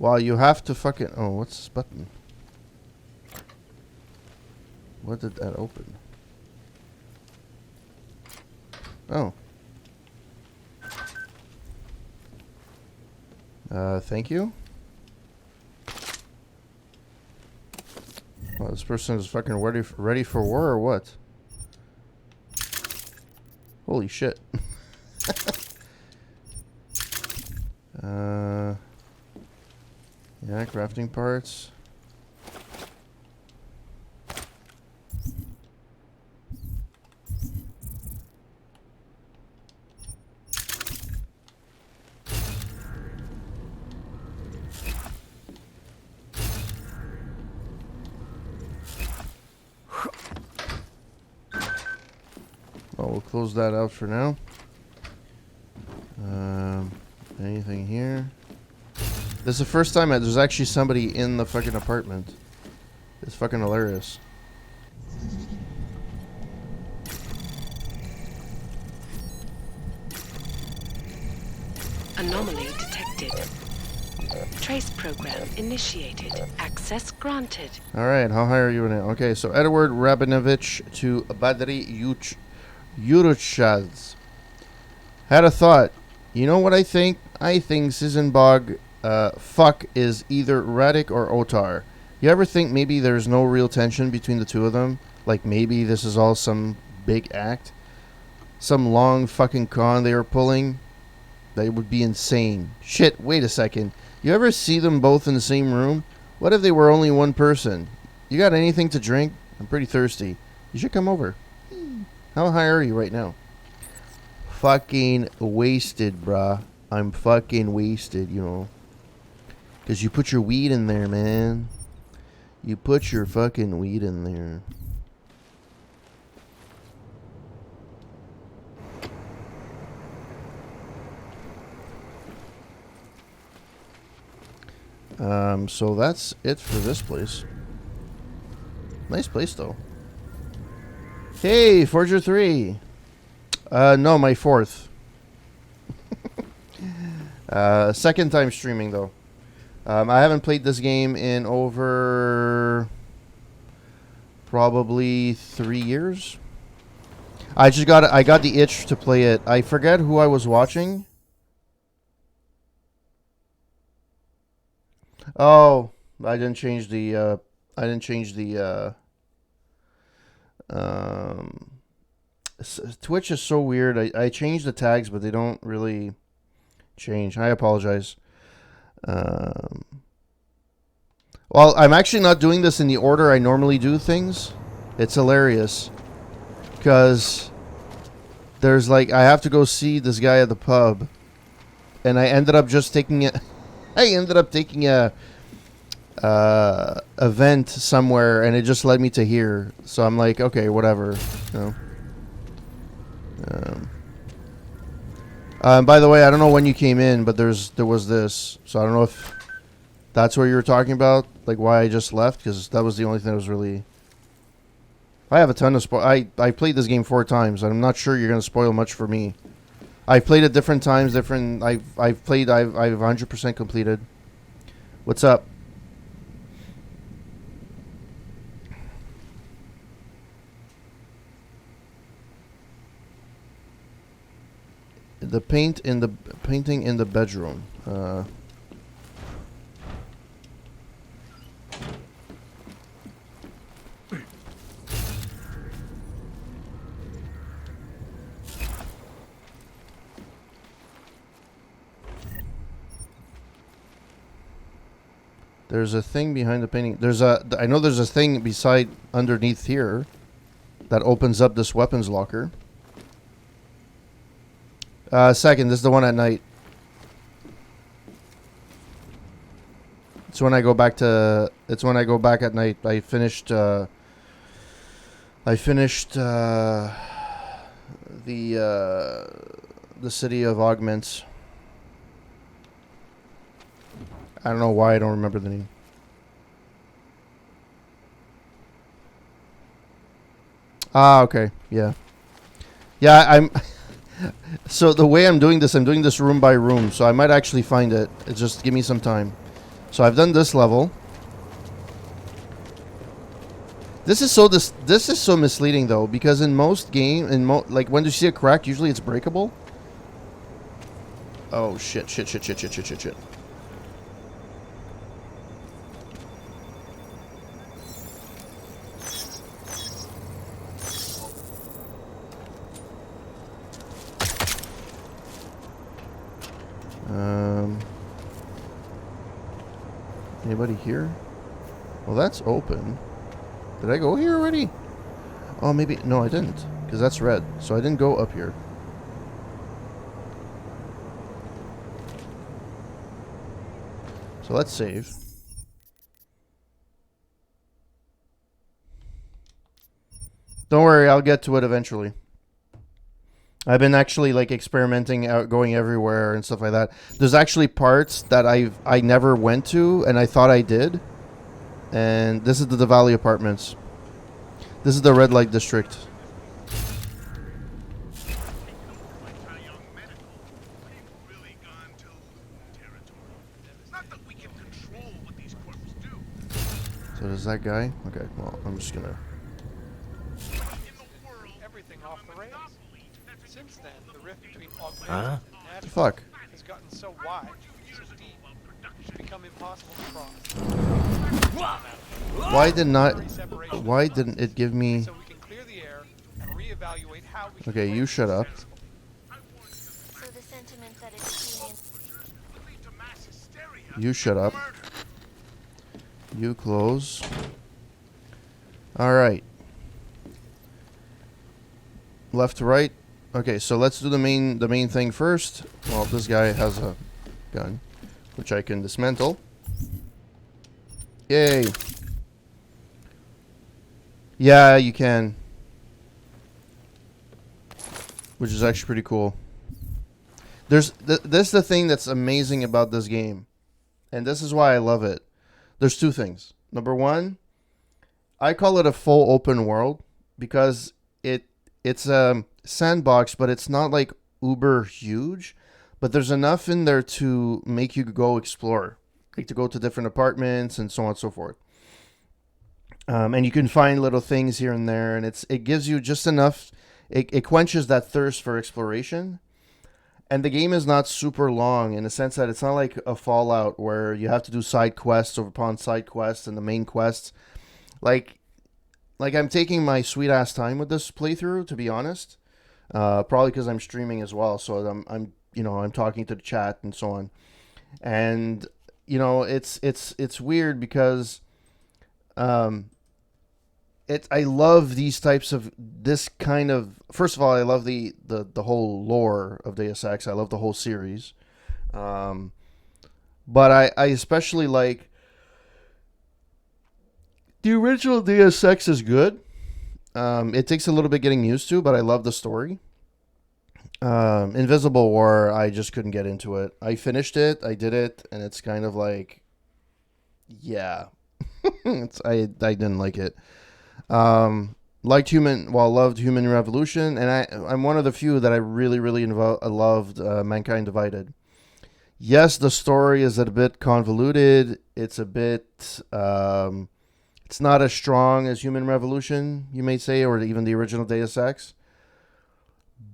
Well, you have to fucking... Oh, what's this button? What did that open? Oh. Thank you. This person is fucking ready for war or what? Holy shit. Yeah, crafting parts. Well, we'll close that out for now. Anything here? This is the first time that there's actually somebody in the fucking apartment. It's fucking hilarious. Anomaly detected. Trace program initiated. Access granted. Alright, how high are you now? Okay, so Edward Rabinovich to Badri Yuruchaz. Had a thought. You know what I think? I think Sizenbog fuck is either Radik or Otar. You ever think maybe there's no real tension between the two of them? Like maybe this is all some big act? Some long fucking con they are pulling? That would be insane. Shit, wait a second. You ever see them both in the same room? What if they were only one person? You got anything to drink? I'm pretty thirsty. You should come over. How high are you right now? Fucking wasted, bruh. I'm fucking wasted, you know. Because you put your weed in there, man. You put your fucking weed in there. So that's it for this place. Nice place, though. Hey, Forger 3. No, my fourth. Second time streaming, though. I haven't played this game in over probably 3 years. I got the itch to play it. I forget who I was watching. Oh, I didn't change the Twitch is so weird. I changed the tags, but they don't really change. I apologize. Well, I'm actually not doing this in the order I normally do things. It's hilarious. Because there's like, I have to go see this guy at the pub. And I ended up just taking it. I ended up taking a event somewhere, and it just led me to here. So I'm like, okay, whatever. You know. By the way, I don't know when you came in, but there was this. So I don't know if that's what you were talking about, like why I just left, because that was the only thing that was really. I have a ton of I played this game 4 times, and I'm not sure you're gonna spoil much for me. I've played at different times, I've 100% completed. What's up? The painting in the bedroom. There's a thing behind the painting. I know there's a thing underneath here that opens up this weapons locker. Second, this is the one at night. It's when I go back at night. I finished the city of Augments. I don't know why I don't remember the name. Ah, okay. Yeah. Yeah, I'm... So the way I'm doing this room by room. So I might actually find it. Just give me some time. So I've done this level. This is so misleading though, because in most like when you see a crack, usually it's breakable. Oh shit. Anybody here? Well, that's open. Did I go here already? Oh, maybe. No, I didn't. Because that's red. So I didn't go up here. So let's save. Don't worry, I'll get to it eventually. I've been actually like experimenting out, going everywhere and stuff like that. There's actually parts that I never went to and I thought I did. And this is the Valley Apartments. This is the red light district. So there's that guy. Okay, well, I'm just gonna. Everything off the rails. Since then, the rift between augmented Huh? and The natural fuck? has gotten so wide, so deep, it's become impossible to cross. Why didn't it give me? So we can clear the air and reevaluate how we can Okay, you shut up. So the sentiment that experience You shut up. You close. All right. Left to right. Okay, so let's do the main thing first. Well, this guy has a gun, which I can dismantle. Yay. Yeah, you can. Which is actually pretty cool. This is the thing that's amazing about this game. And this is why I love it. There's two things. Number one, I call it a full open world because it's a sandbox, but it's not like uber huge. But there's enough in there to make you go explore. Like to go to different apartments and so on and so forth. And you can find little things here and there. And it gives you just enough. It quenches that thirst for exploration. And the game is not super long in the sense that it's not like a Fallout where you have to do side quests upon side quests and the main quests. Like I'm taking my sweet ass time with this playthrough, to be honest. Probably because I'm streaming as well, so I'm talking to the chat and so on. And it's weird because I love these types of this kind of. First of all, I love the whole lore of Deus Ex. I love the whole series, but I especially like the original Deus Ex is good. It takes a little bit getting used to, but I love the story. Invisible War, I just couldn't get into it. I finished it, I did it, and it's kind of like, yeah, I didn't like it. Loved Human Revolution, and I'm one of the few that I really loved Mankind Divided. Yes, the story is a bit convoluted. It's a bit it's not as strong as Human Revolution, you may say, or even the original Deus Ex.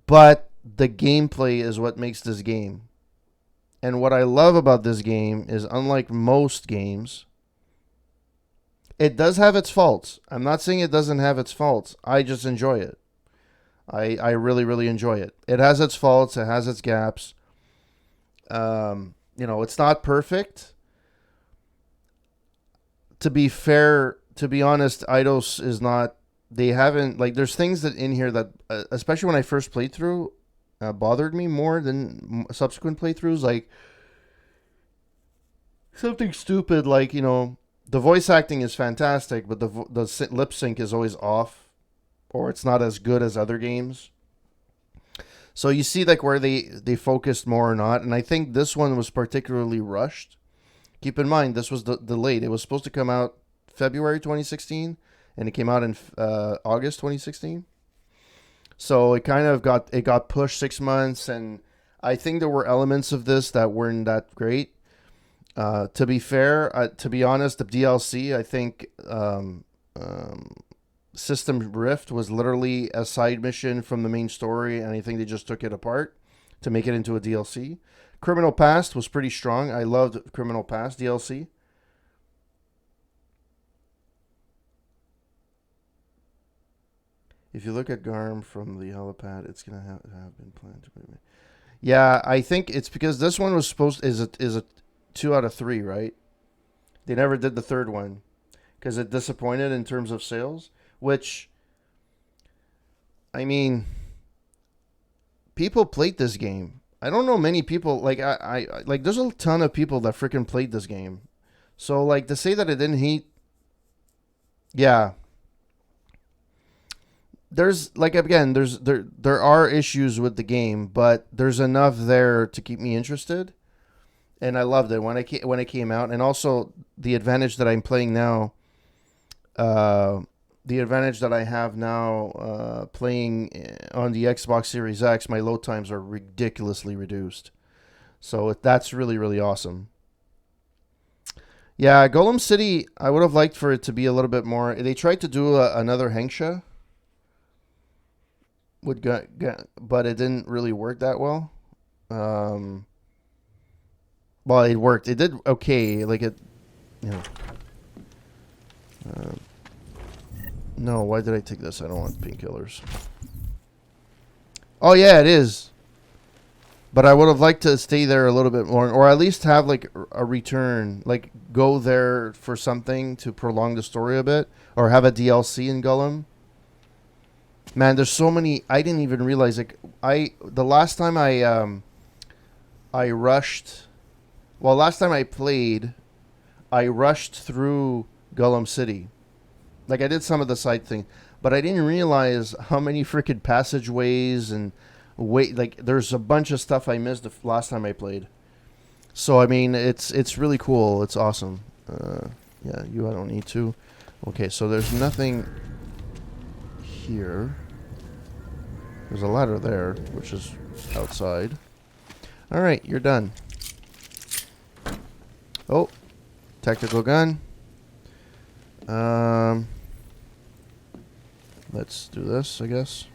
But the gameplay is what makes this game. And what I love about this game is, unlike most games, it does have its faults. I'm not saying it doesn't have its faults. I just enjoy it. I really enjoy it. It has its faults. It has its gaps. It's not perfect. To be fair, to be honest, Eidos is not. They haven't, like, there's things that in here that, especially when I first played through, bothered me more than subsequent playthroughs. Like, something stupid like, the voice acting is fantastic, but the lip sync is always off, or it's not as good as other games. So you see, like, where they focused more or not, and I think this one was particularly rushed. Keep in mind, this was delayed. It was supposed to come out February 2016, and it came out in August 2016. So it kind of got pushed 6 months, and I think there were elements of this that weren't that great. To be fair, to be honest, the DLC, I think System Rift was literally a side mission from the main story, and I think they just took it apart to make it into a DLC. Criminal Past was pretty strong. I loved Criminal Past DLC. If you look at Garm from the helipad, it's gonna have been planned to be. Yeah, I think it's because this one was is a 2 out of 3, right? They never did the third one because it disappointed in terms of sales, which, I mean, people played this game. I don't know many people, like, I like, there's a ton of people that freaking played this game. So, like, to say that it didn't heat, yeah. There's, like, again, there are issues with the game, but there's enough there to keep me interested. And I loved it when it came out. And also, the advantage that I'm playing now, the advantage that I have now playing on the Xbox Series X, my load times are ridiculously reduced. So that's really, really awesome. Yeah, Golem City, I would have liked for it to be a little bit more. They tried to do another Hengsha, but it didn't really work that well. Well, it worked. It did okay. Like it, you know. No, why did I take this? I don't want painkillers. Oh yeah, it is. But I would have liked to stay there a little bit more, or at least have like a return, like go there for something to prolong the story a bit, or have a DLC in Golem. Man, there's so many. I didn't even realize, like, the last time I rushed. Well, last time I played, I rushed through Golem City. Like, I did some of the side thing, but I didn't realize how many freaking passageways and like, there's a bunch of stuff I missed the last time I played. So, I mean, it's really cool. It's awesome. Yeah, I don't need to. Okay, so there's nothing here. There's a ladder there, which is outside. All right, you're done. Oh, tactical gun. Let's do this, I guess.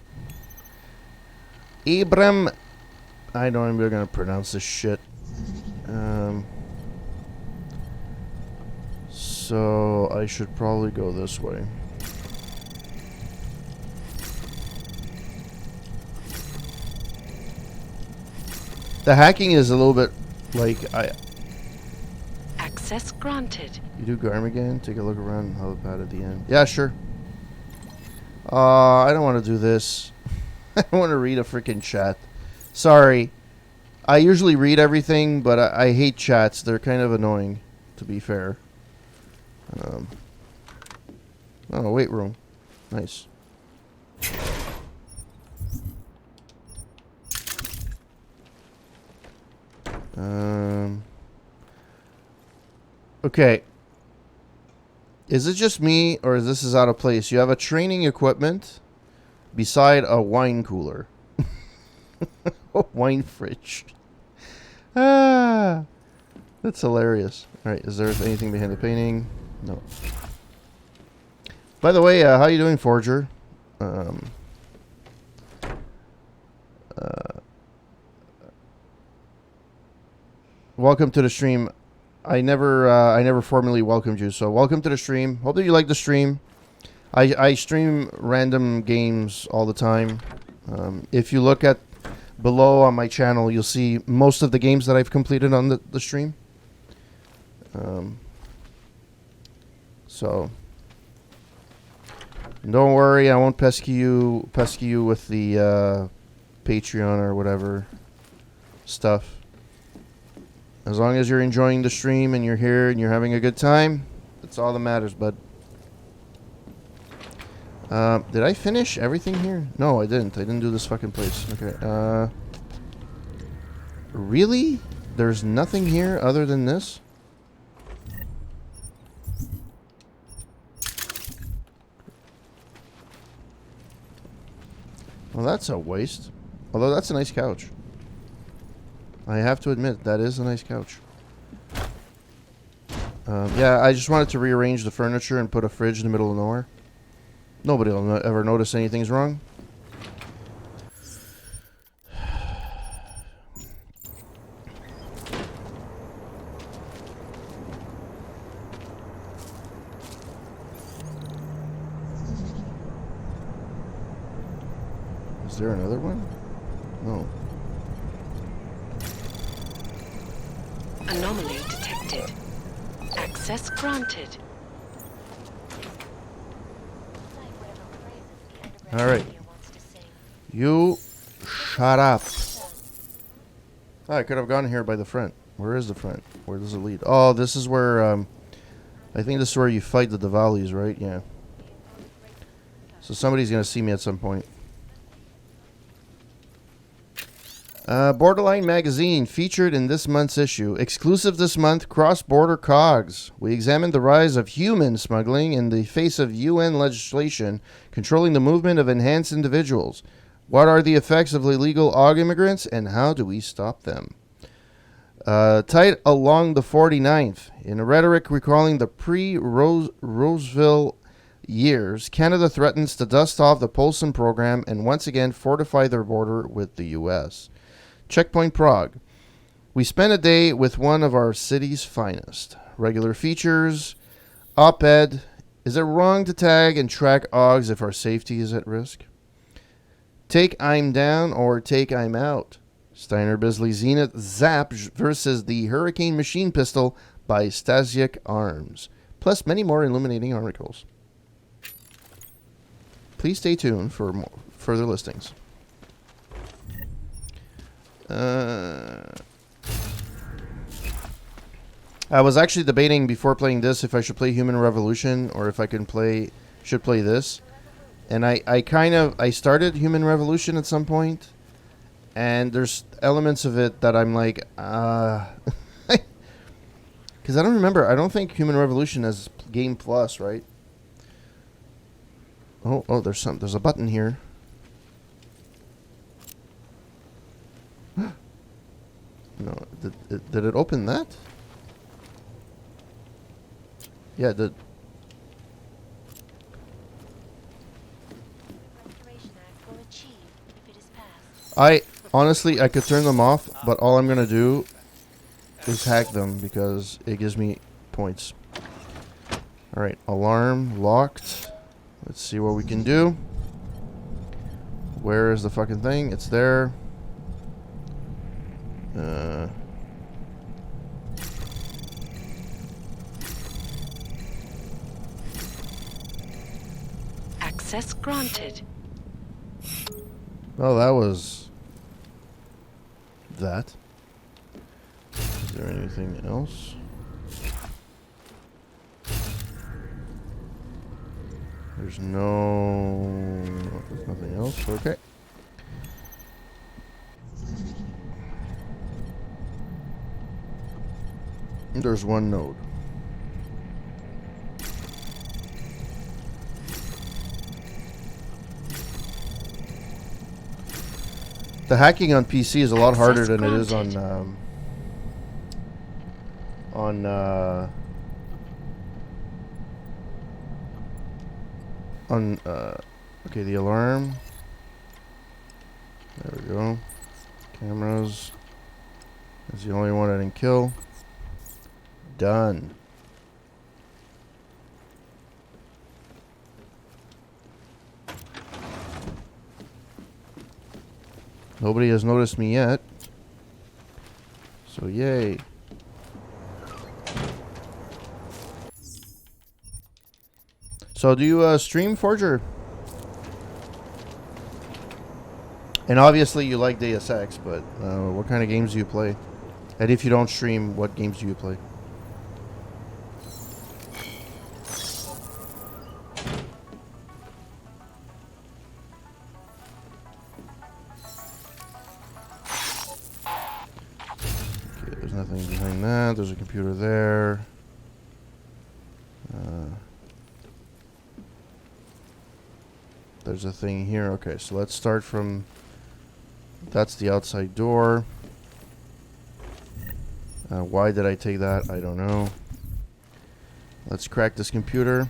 Ibram. I don't even gonna pronounce this shit. So I should probably go this way. The hacking is a little bit like Access granted. You do Garm take a look around helipad at the end. Yeah, sure. I don't want to do this. I don't want to read a freaking chat. Sorry. I usually read everything, but I hate chats. They're kind of annoying, to be fair. Oh, weight room. Nice. Okay. Is it just me, or is this out of place? You have a training equipment beside a wine cooler. A wine fridge. Ah, that's hilarious. All right, is there anything behind the painting? No. By the way, how you doing, Forger? Welcome to the stream. I never formally welcomed you, so welcome to the stream. Hope that you like the stream. I stream random games all the time. If you look at below on my channel, you'll see most of the games that I've completed on the stream. So don't worry, I won't pesky you with the Patreon or whatever stuff. As long as you're enjoying the stream and you're here and you're having a good time, that's all that matters, bud. Did I finish everything here? No, I didn't. I didn't do this fucking place. Okay. Really? There's nothing here other than this? Well, that's a waste. Although that's a nice couch. I have to admit, that is a nice couch. Yeah, I just wanted to rearrange the furniture and put a fridge in the middle of nowhere. Nobody will ever notice anything's wrong. Is there another one? No. Anomaly detected. Access granted. Alright. You shut up. Oh, I could have gone here by the front. Where is the front? Where does it lead? Oh, this is where, I think this is where you fight the Diwalis, right? Yeah. So somebody's going to see me at some point. Borderline Magazine featured in this month's issue. Exclusive this month, Cross-Border COGS. We examined the rise of human smuggling in the face of UN legislation controlling the movement of enhanced individuals. What are the effects of illegal AUG immigrants, and how do we stop them? Tight along the 49th. In a rhetoric recalling the pre-Roseville years, Canada threatens to dust off the Polson program and once again fortify their border with the U.S. Checkpoint Prague. We spent a day with one of our city's finest. Regular features, op-ed. Is it wrong to tag and track AUGs if our safety is at risk? Take I'm down or take I'm out. Steiner Bisley Zenith Zap versus the Hurricane Machine Pistol by Stasiak Arms. Plus many more illuminating articles. Please stay tuned for more further listings. I was actually debating before playing this if I should play Human Revolution or if I should play this. And I started Human Revolution at some point, and there's elements of it that I'm like, because I don't remember. I don't think Human Revolution has Game Plus, right? Oh, there's a button here. No, did it open that? Yeah, it did. Honestly, I could turn them off, but all I'm going to do is hack them because it gives me points. Alright, alarm locked. Let's see what we can do. Where is the fucking thing? It's there. Access granted. Well, that was that. Is there anything else? There's nothing else. Okay. There's one node. The hacking on PC is a lot harder than it is on okay, the alarm. There we go. Cameras. That's the only one I didn't kill. Done. Nobody has noticed me yet. So yay. So do you stream, Forger? And obviously you like Deus Ex, but what kind of games do you play? And if you don't stream, what games do you play? Okay, there's nothing behind that. There's a computer there. There's a thing here. Okay, so let's start from... That's the outside door. Why did I take that? I don't know. Let's crack this computer.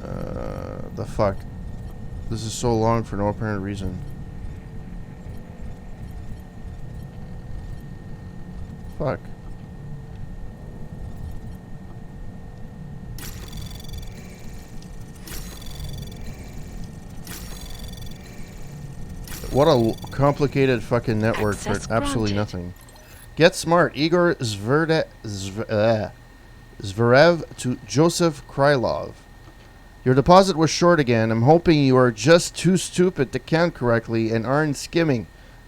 The fuck? This is so long for no apparent reason. Fuck. What a complicated fucking network for absolutely nothing. Get smart. Igor Zverev to Joseph Krylov. Your deposit was short again. I'm hoping you are just too stupid to count correctly and aren't skimming.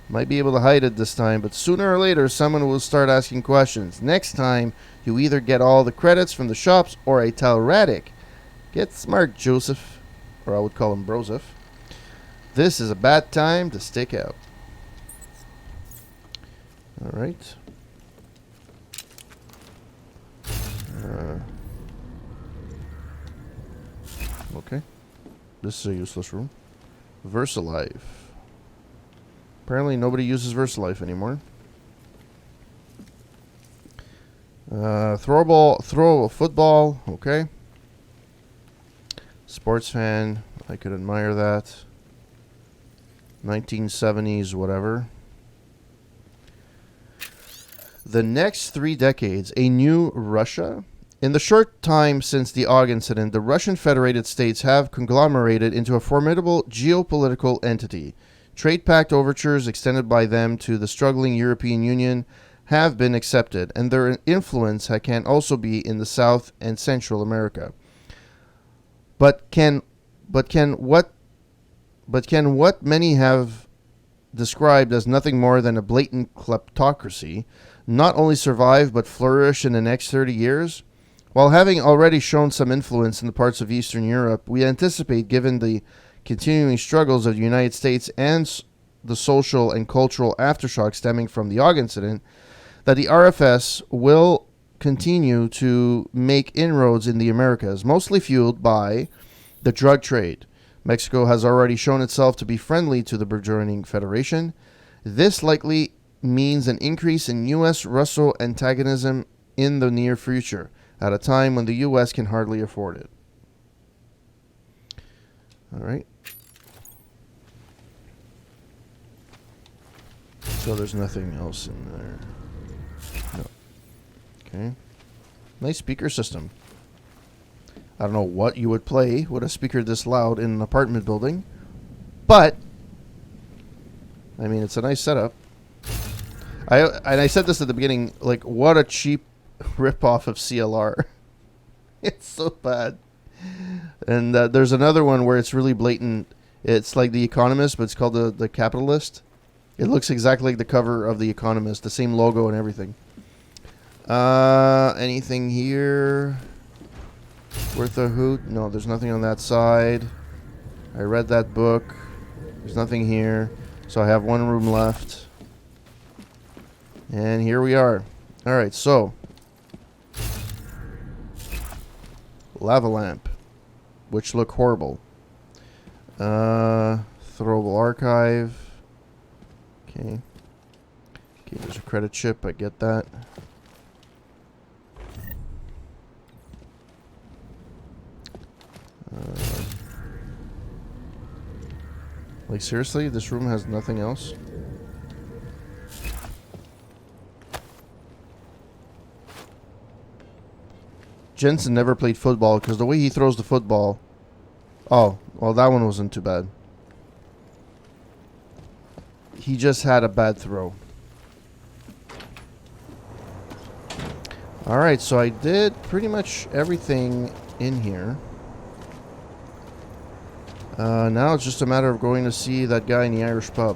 Might be able to hide it this time, but sooner or later someone will start asking questions. Next time, you either get all the credits from the shops or a Talratic. Get smart, Joseph. Or I would call him Broseph. This is a bad time to stick out. Alright. Okay. This is a useless room. VersaLife. Apparently nobody uses VersaLife anymore. Throw a football. Okay. Sports fan. I could admire that. 1970s, whatever. The next 3 decades, a new Russia. In the short time since the Aug incident, the Russian Federated States have conglomerated into a formidable geopolitical entity. Trade pact overtures extended by them to the struggling European Union have been accepted, and their influence can also be in the South and Central America. But can what many have described as nothing more than a blatant kleptocracy not only survive but flourish in the next 30 years? While having already shown some influence in the parts of Eastern Europe, we anticipate, given the continuing struggles of the United States and the social and cultural aftershock stemming from the Aug incident, that the RFS will continue to make inroads in the Americas, mostly fueled by the drug trade. Mexico has already shown itself to be friendly to the burgeoning federation. This likely means an increase in U.S.-Russo antagonism in the near future, at a time when the U.S. can hardly afford it. All right. So there's nothing else in there. No. Okay. Nice speaker system. I don't know what you would play with a speaker this loud in an apartment building, but I mean, it's a nice setup. I said this at the beginning, like, what a cheap rip-off of CLR. It's so bad. And there's another one where it's really blatant. It's like The Economist, but it's called the Capitalist. It looks exactly like the cover of The Economist, the same logo and everything. Anything here worth a hoot? No, there's nothing on that side. I read that book. There's nothing here. So I have one room left. And here we are. All right, so lava lamp, which look horrible. Throwable archive. Okay. Okay, there's a credit chip. I get that. Like, seriously, this room has nothing else? Jensen never played football because the way he throws the football... Oh, well, that one wasn't too bad. He just had a bad throw. Alright, so I did pretty much everything in here. Now it's just a matter of going to see that guy in the Irish pub.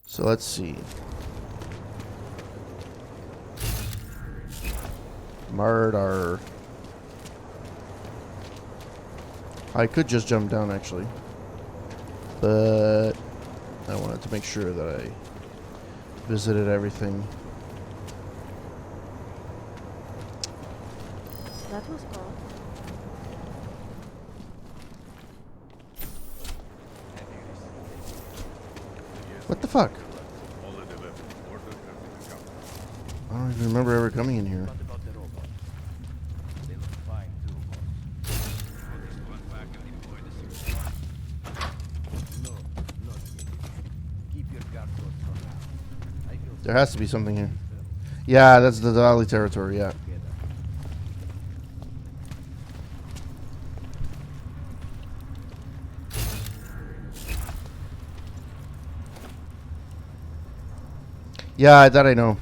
So let's see. Murder. I could just jump down, actually. But I wanted to make sure that I visited everything. That was cool. What the fuck? I don't even remember ever coming in here. There has to be something here. Yeah, that's the Dali territory, yeah. Yeah, that I know.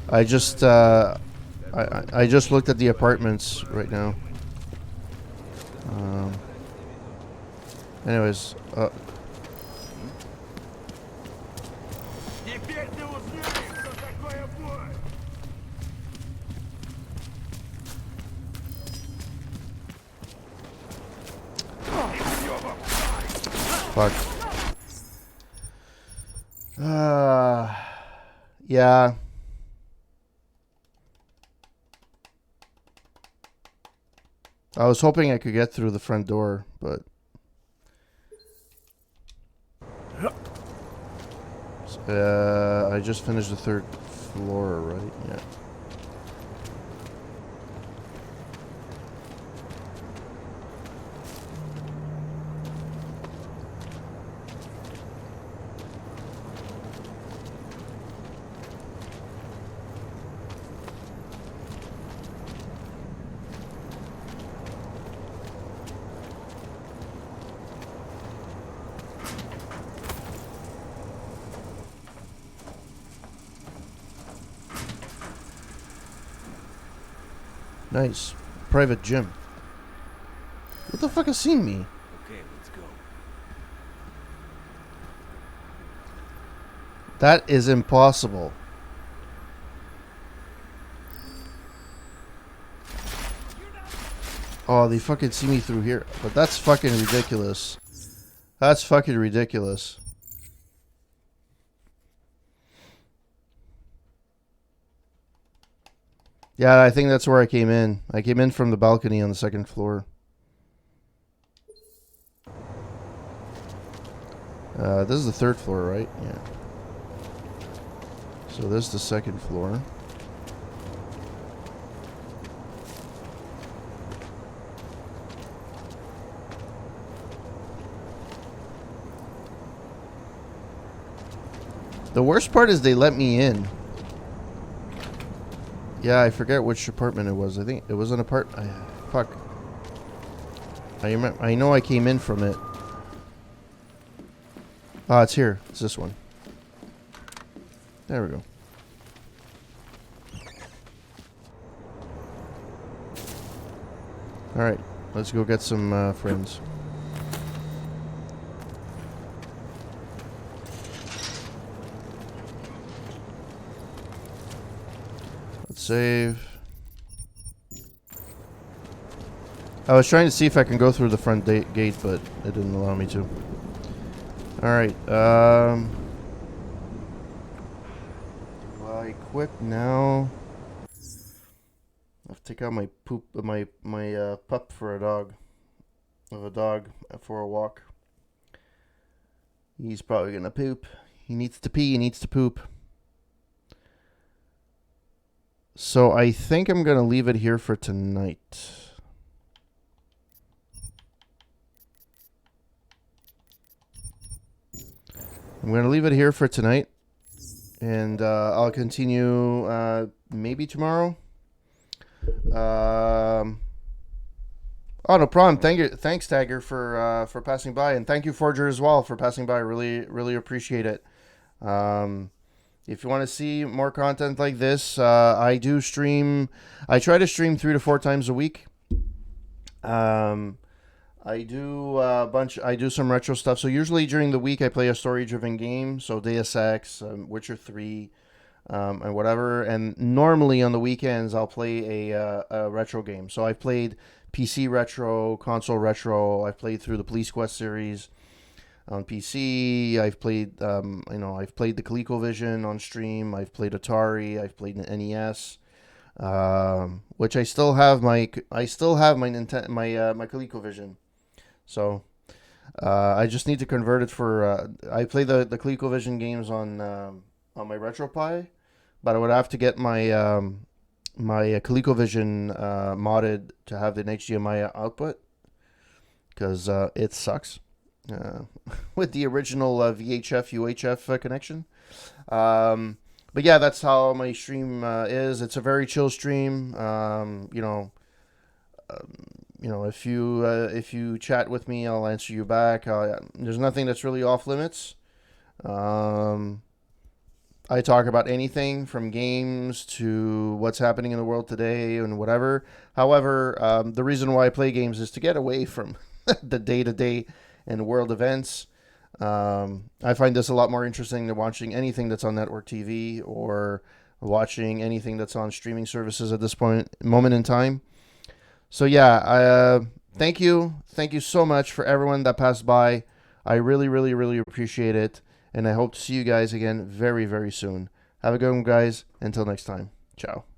I just I just looked at the apartments right now. Anyways, fuck. Yeah. I was hoping I could get through the front door, but I just finished the third floor, right? Yeah. Nice. Private gym. What the fuck has seen me? Okay, let's go. That is impossible. Oh, they fucking see me through here. But that's fucking ridiculous. That's fucking ridiculous. Yeah, I think that's where I came in. I came in from the balcony on the second floor. This is the third floor, right? Yeah. So this is the second floor. The worst part is they let me in. Yeah, I forget which apartment it was. I think it was an apartment. Fuck. I know I came in from it. Ah, it's here. It's this one. There we go. Alright, let's go get some friends. Let's save. I was trying to see if I can go through the front gate, but it didn't allow me to. Alright, well, I equip now. I have to take out my poop, my pup for a dog. Of a dog for a walk. He's probably gonna poop. He needs to pee, he needs to poop. So I think I'm gonna leave it here for tonight. I'm gonna leave it here for tonight, and I'll continue maybe tomorrow. Oh, no problem. Thanks, Tagger, for passing by, and thank you, Forger, as well, for passing by. Really appreciate it. If you want to see more content like this, I do stream. I try to stream 3 to 4 times a week. I do I do some retro stuff. So usually during the week, I play a story-driven game. So Deus Ex, Witcher 3. And whatever. And normally on the weekends, I'll play a retro game. So I've played PC retro, console retro. I've played through the Police Quest series on PC. I've played, I've played the ColecoVision on stream. I've played Atari. I've played an NES, which I still have my Nintendo, my ColecoVision. So I just need to convert it for. I play the ColecoVision games on my RetroPie, but I would have to get my my ColecoVision modded to have an HDMI output, because it sucks with the original VHF UHF connection. But yeah, that's how my stream is. It's a very chill stream. If you chat with me, I'll answer you back. There's nothing that's really off limits. I talk about anything from games to what's happening in the world today and whatever. However, the reason why I play games is to get away from the day-to-day and world events. I find this a lot more interesting than watching anything that's on network TV or watching anything that's on streaming services at this moment in time. So yeah, thank you so much for everyone that passed by. I really, really, really appreciate it, and I hope to see you guys again very, very soon. Have a good one, guys. Until next time, ciao.